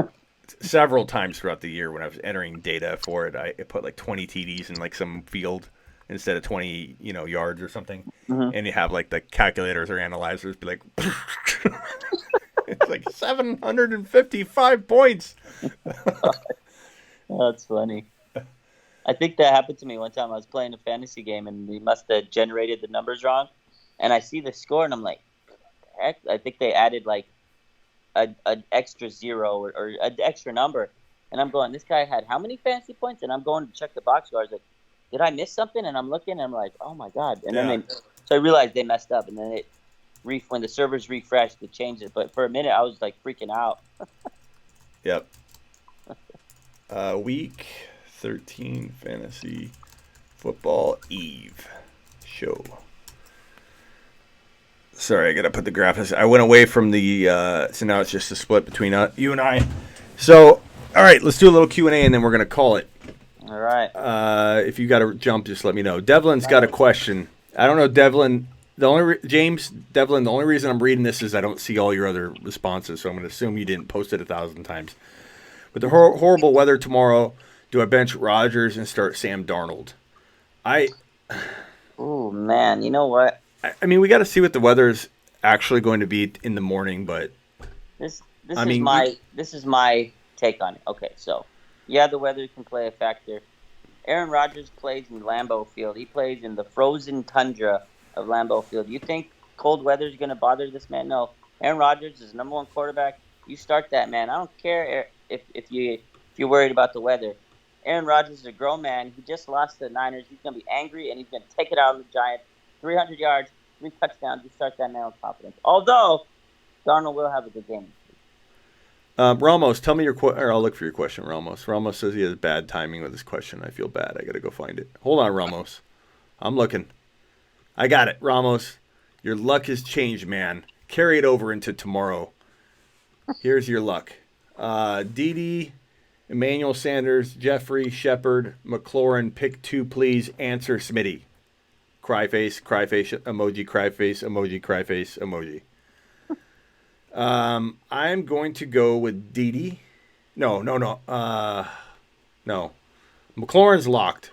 several times throughout the year when I was entering data for it, I put like 20 TDs in like some field instead of 20 yards or something, and you have like the calculators or analyzers be like, it's like 755 points. Oh, that's funny. I think that happened to me one time. I was playing a fantasy game, and we must have generated the numbers wrong. And I see the score, and I'm like, heck, I think they added like an extra zero or an extra number. And I'm going, this guy had how many fantasy points? And I'm going to check the box score. I was like, did I miss something? And I'm looking, and I'm like, oh my god. And then so I realized they messed up, and then when the servers refreshed, it changed it. But for a minute, I was like freaking out. Yep. Week 13 Fantasy Football Eve show. Sorry, I gotta put the graphics. I went away from the so now it's just a split between you and I. So, all right, let's do a little Q&A and then we're gonna call it. All right. If you gotta jump, just let me know. Devlin's got a question. I don't know, Devlin. The only reason I'm reading this is I don't see all your other responses, so I'm gonna assume you didn't post it 1,000 times. With the horrible weather tomorrow, do I bench Rodgers and start Sam Darnold? Oh man, you know what? I mean, we got to see what the weather's actually going to be in the morning, but this is my take on it. Okay, so yeah, the weather can play a factor. Aaron Rodgers plays in Lambeau Field. He plays in the frozen tundra of Lambeau Field. You think cold weather is going to bother this man? No. Aaron Rodgers is the number one quarterback. You start that man. I don't care if you're worried about the weather. Aaron Rodgers is a grown man. He just lost to the Niners. He's going to be angry, and he's going to take it out on the Giants. 300 yards, 3 touchdowns. You start that man with confidence. Although, Darnold will have a good game. Ramos, tell me your question, or I'll look for your question, Ramos. Ramos says he has bad timing with his question. I feel bad. I got to go find it. Hold on, Ramos. I'm looking. I got it, Ramos. Your luck has changed, man. Carry it over into tomorrow. Here's your luck. Didi, Emmanuel Sanders, Jeffrey, Shepard, McLaurin, pick 2, please. Answer Smitty. Cry face emoji, cry face emoji. I'm going to go with Didi. No. No. McLaurin's locked.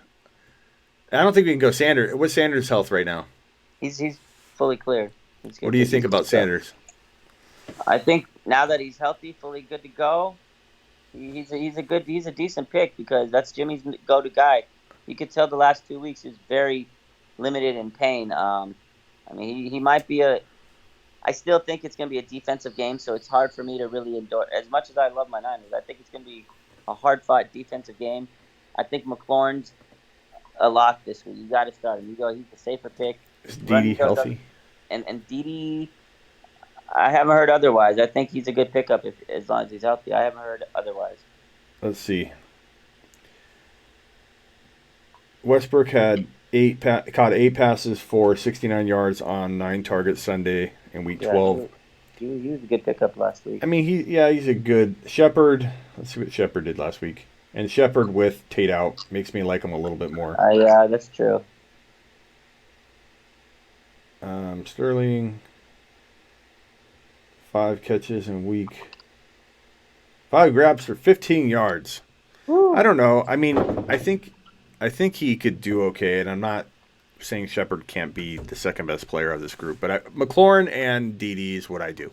I don't think we can go Sanders. What's Sanders' health right now? He's fully clear. What do you think about Sanders? I think now that he's healthy, fully good to go, he's a decent pick because that's Jimmy's go-to guy. You could tell the last 2 weeks he's very limited in pain. I mean, he might be I still think it's going to be a defensive game, so it's hard for me to really endorse. As much as I love my Niners, I think it's going to be a hard-fought defensive game. I think McLaurin's a lock this week. You got to start him. He's the safer pick. Is Didi healthy? And Didi, I haven't heard otherwise. I think he's a good pickup as long as he's healthy. I haven't heard otherwise. Let's see. Westbrook had caught 8 passes for 69 yards on 9 targets Sunday in Week 12. He was a good pickup last week. I mean, he's a good Shepard. Let's see what Shepard did last week. And Shepard with Tate out makes me like him a little bit more. Yeah, that's true. Sterling, 5 catches in week. 5 grabs for 15 yards. Woo. I don't know. I mean, I think he could do okay, and I'm not saying Shepard can't be the second best player of this group, but McLaurin and Didi is what I do.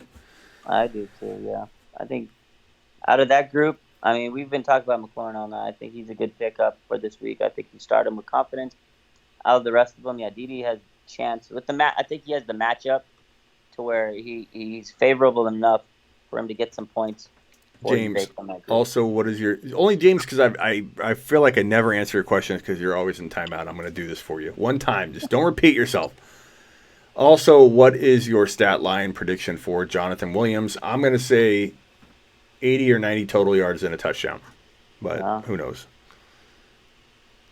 I do too, yeah. I think out of that group, I mean, we've been talking about McLaurin all night. I think he's a good pickup for this week. I think you start him with confidence. Out of the rest of them, yeah, Didi has a chance. With I think he has the matchup to where he's favorable enough for him to get some points. James, also, what is your only James? Because I feel like I never answer your questions because you're always in timeout. I'm going to do this for you one time. Just don't repeat yourself. Also, what is your stat line prediction for Jonathan Williams? I'm going to say 80 or 90 total yards and a touchdown, but who knows?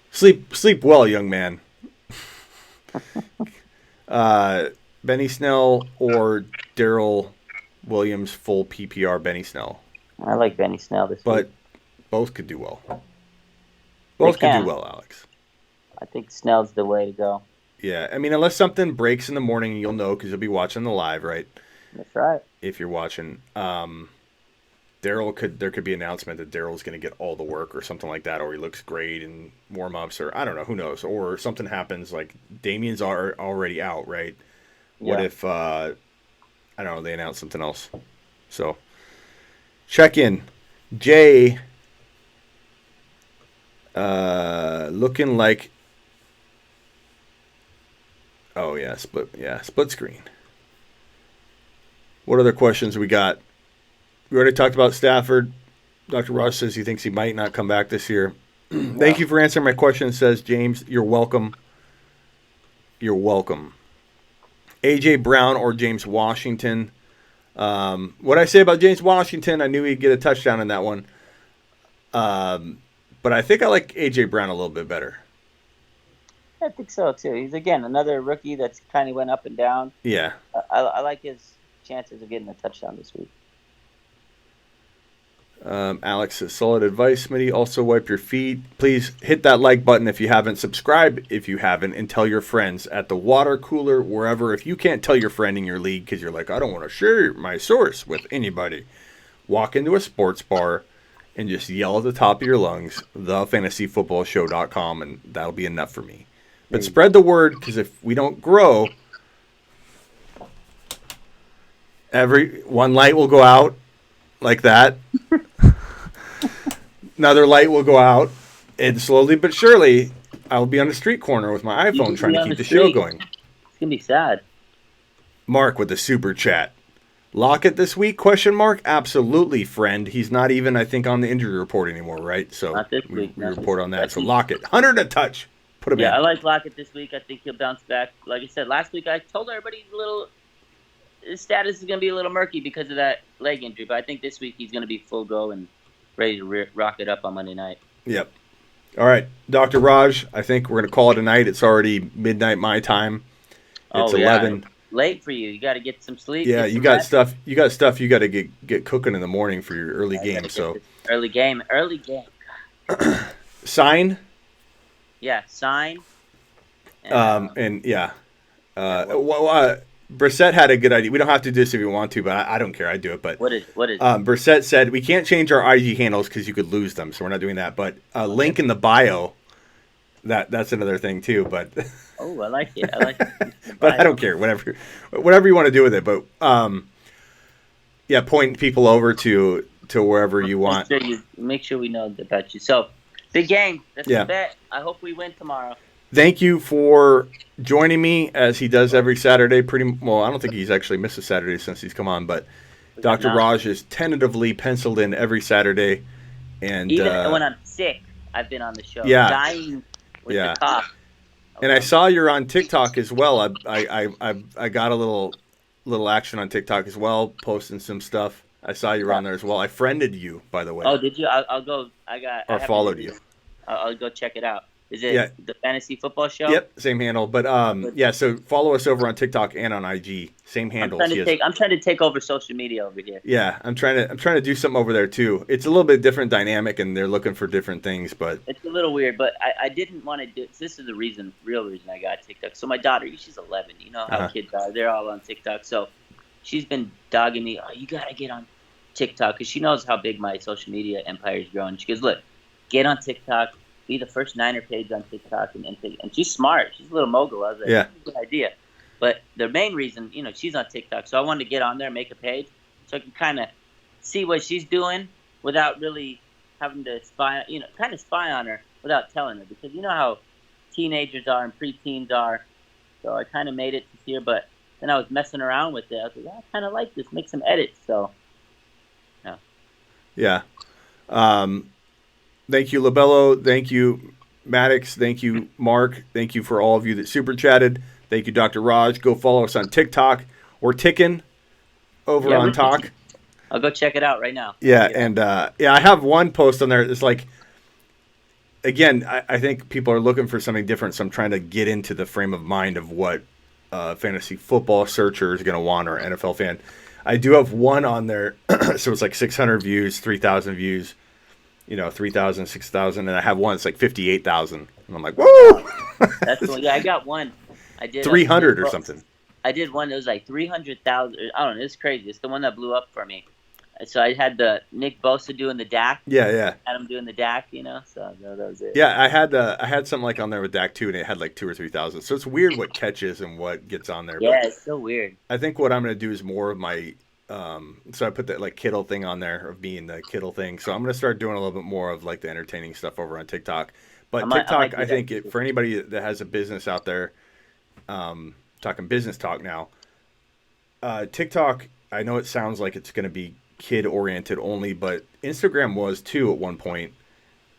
Sleep well, young man. Benny Snell or Daryl Williams full PPR Benny Snell. I like Benny Snell this week. But both could do well. Both could do well, Alex. I think Snell's the way to go. Yeah, I mean, unless something breaks in the morning, you'll know because you'll be watching the live, right? That's right. If you're watching. There could be an announcement that Daryl's going to get all the work or something like that, or he looks great in warm-ups, or I don't know, who knows. Or something happens like Damien's already out, right? What if, I don't know, they announce something else. So, check in. Jay, looking like, oh yeah, split screen. What other questions we got? We already talked about Stafford. Dr. Ross says he thinks he might not come back this year. Thank you for answering my question, says James. You're welcome. You're welcome. A.J. Brown or James Washington. What I say about James Washington, I knew he'd get a touchdown in that one. But I think I like A.J. Brown a little bit better. I think so, too. He's, again, another rookie that's kind of went up and down. Yeah. I like his chances of getting a touchdown this week. Alex says, solid advice, Smitty. Also, wipe your feet. Please hit that like button if you haven't. Subscribe if you haven't. And tell your friends at the water cooler, wherever. If you can't tell your friend in your league because you're like, I don't want to share my source with anybody, walk into a sports bar and just yell at the top of your lungs, thefantasyfootballshow.com, and that'll be enough for me. But spread the word, because if we don't grow, one light will go out like that. Another light will go out, and slowly but surely, I will be on the street corner with my iPhone trying to keep the show going. It's going to be sad. Mark with the super chat. Lockett this week, question mark? Absolutely, friend. He's not even, I think, on the injury report anymore, right? So not this week, we report on that. So Lockett, 100 a touch. Put him in. Yeah, I like Lockett this week. I think he'll bounce back. Like I said, last week I told everybody his status is going to be a little murky because of that leg injury. But I think this week he's going to be full go and ready to rock it up on Monday night. Yep. All right, Dr. Raj, I think we're going to call it a night. It's already midnight my time. It's 11. Late for you. You got to get some sleep. Yeah, you got stuff. You got stuff. You got to get cooking in the morning for your early game. So early game. Sign. Yeah, sign. Brissett had a good idea. We don't have to do this if you want to, but I don't care. I do it. But what is Brissett said we can't change our IG handles because you could lose them, so we're not doing that. But link in the bio. That's another thing too. But oh, I like it. But I don't care. Whatever you want to do with it. But point people over to wherever you want. Make sure we know about you. So big game. That's the bet. I hope we win tomorrow. Thank you for joining me as he does every Saturday. I don't think he's actually missed a Saturday since he's come on, but Dr. Raj is tentatively penciled in every Saturday. And even when I'm sick, I've been on the show. Yeah. Dying with the Yeah. cough. And I saw you're on TikTok as well. I got a little action on TikTok as well, posting some stuff. I saw you were Yeah. on there as well. I friended you, by the way, Oh, did you? I'll go. I or haven't followed really. you. I'll go check it out. Is it Yeah. the fantasy football show? Yep. Same handle. But Good. yeah. So follow us over on TikTok and on IG. Same handles. Yes. I'm trying to take over social media over here. Yeah. I'm trying to do something over there too. It's a little bit different dynamic, and they're looking for different things. But It's a little weird, but I didn't want to do. This is the real reason I got TikTok. So my daughter, she's 11. You know how uh kids are; they're all on TikTok. So she's been dogging me. Oh, you gotta get on TikTok because she knows how big my social media empire is growing. She goes, look, get on TikTok, be the first Niner page on TikTok, and she's smart. She's a little mogul. I was like, yeah. that's a good idea. But the main reason, she's on TikTok, so I wanted to get on there, make a page, so I can kind of see what she's doing without really having to spy, kind of spy on her without telling her, because you know how teenagers are and preteens are. So I kind of made it to see her, but then I was messing around with it. I was like, yeah, I kind of like this. Make some edits. So, yeah. Yeah. Thank you, Labello. Thank you, Maddox. Thank you, Mark. Thank you for all of you that super chatted. Thank you, Dr. Raj. Go follow us on TikTok. We're ticking over on Talk. I'll go check it out right now. Yeah, and I have one post on there. It's like, again, I think people are looking for something different, so I'm trying to get into the frame of mind of what fantasy football searcher is going to want, or NFL fan. I do have one on there, so it's like 600 views, 3,000 views, 3,000, 6,000, and I have one that's like 58,000, and I'm like, whoa! That's cool. Yeah, I got one. I did 300 or something. I did one that was like 300,000. I don't know. It's crazy. It's the one that blew up for me. So I had the Nick Bosa doing the Dak. Yeah. Had him doing the Dak, So that was it. Yeah, I had something like on there with Dak too, and it had like 2,000 or 3,000. So it's weird what catches and what gets on there. Yeah, but it's so weird. I think what I'm gonna do is more of my. So I put that like Kittle thing on there of being the Kittle thing. So I'm gonna start doing a little bit more of like the entertaining stuff over on TikTok. But TikTok, I think for anybody that has a business out there, talking business talk now. TikTok, I know it sounds like it's gonna be kid oriented only, but Instagram was too at one point.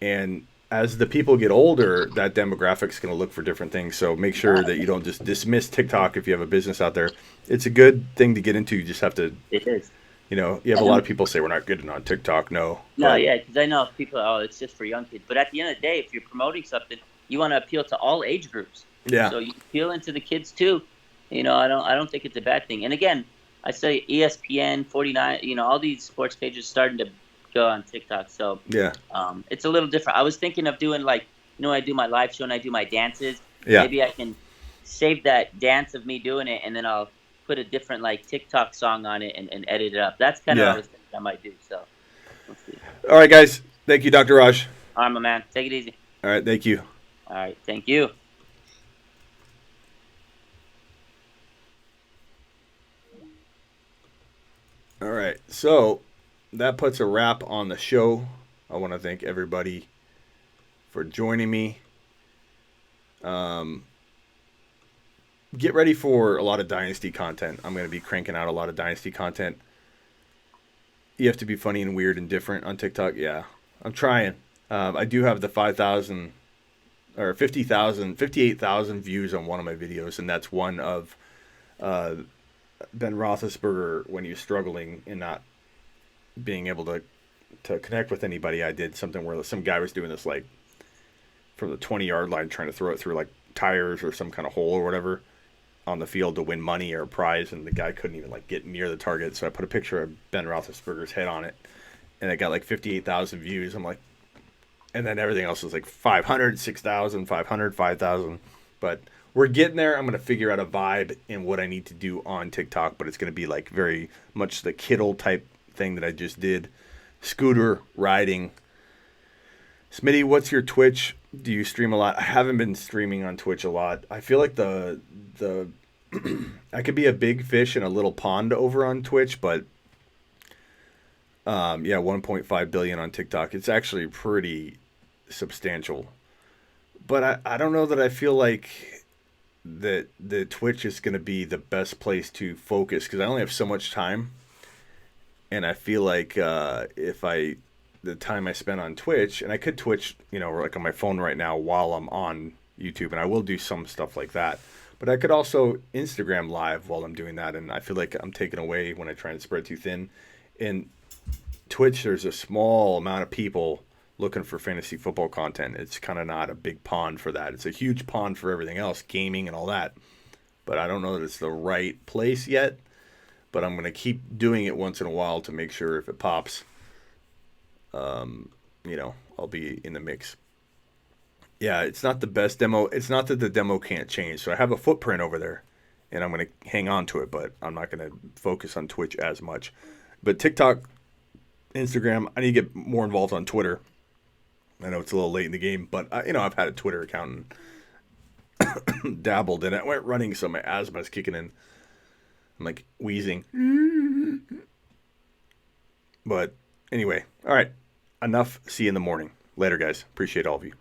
And as the people get older, that demographic's going to look for different things. So make sure that you don't just dismiss TikTok if you have a business out there. It's a good thing to get into. You just have to. It is. You have a lot of people say we're not good on TikTok. No. Yeah, because I know people. Oh, it's just for young kids. But at the end of the day, if you're promoting something, you want to appeal to all age groups. Yeah. So you appeal into the kids too. I don't think it's a bad thing. And again, I say ESPN, 49, all these sports pages starting to go on TikTok. So yeah, it's a little different. I was thinking of doing when I do my live show and I do my dances. Yeah. Maybe I can save that dance of me doing it, and then I'll put a different TikTok song on it and edit it up. That's kind of what I was thinking I might do. So let's see. All right, guys. Thank you, Dr. Raj. All right, my man. Take it easy. All right. Thank you. All right. Thank you. All right, so that puts a wrap on the show. I want to thank everybody for joining me. Get ready for a lot of Dynasty content. I'm going to be cranking out a lot of Dynasty content. You have to be funny and weird and different on TikTok. Yeah, I'm trying. I do have the 5,000 or 50,000, 58,000 views on one of my videos, and that's one of Ben Roethlisberger when he was struggling and not being able to connect with anybody. I did something where some guy was doing this from the 20-yard line, trying to throw it through tires or some kind of hole or whatever on the field to win money or a prize, and the guy couldn't even get near the target. So I put a picture of Ben Roethlisberger's head on it, and it got 58,000 views. I'm like, and then everything else was 500, 6,000, 500, 5,000, but we're getting there. I'm going to figure out a vibe in what I need to do on TikTok, but it's going to be very much the Kittle type thing that I just did. Scooter riding. Smitty, what's your Twitch? Do you stream a lot? I haven't been streaming on Twitch a lot. I feel like the I could be a big fish in a little pond over on Twitch, but 1.5 billion on TikTok. It's actually pretty substantial. But I don't know that I feel like that the Twitch is going to be the best place to focus, because I only have so much time, and I feel like if I the time I spend on Twitch, and I could Twitch, like on my phone right now while I'm on YouTube, and I will do some stuff like that. But I could also Instagram live while I'm doing that, and I feel like I'm taken away when I try and spread too thin. In Twitch, there's a small amount of people looking for fantasy football content. It's kind of not a big pond for that. It's a huge pond for everything else, gaming and all that. But I don't know that it's the right place yet. But I'm going to keep doing it once in a while to make sure if it pops, I'll be in the mix. Yeah, it's not the best demo. It's not that the demo can't change. So I have a footprint over there, and I'm going to hang on to it, but I'm not going to focus on Twitch as much. But TikTok, Instagram, I need to get more involved on Twitter. I know it's a little late in the game, but I've had a Twitter account and dabbled in it. I went running, so my asthma is kicking in. I'm like wheezing. But anyway, all right. Enough. See you in the morning. Later, guys. Appreciate all of you.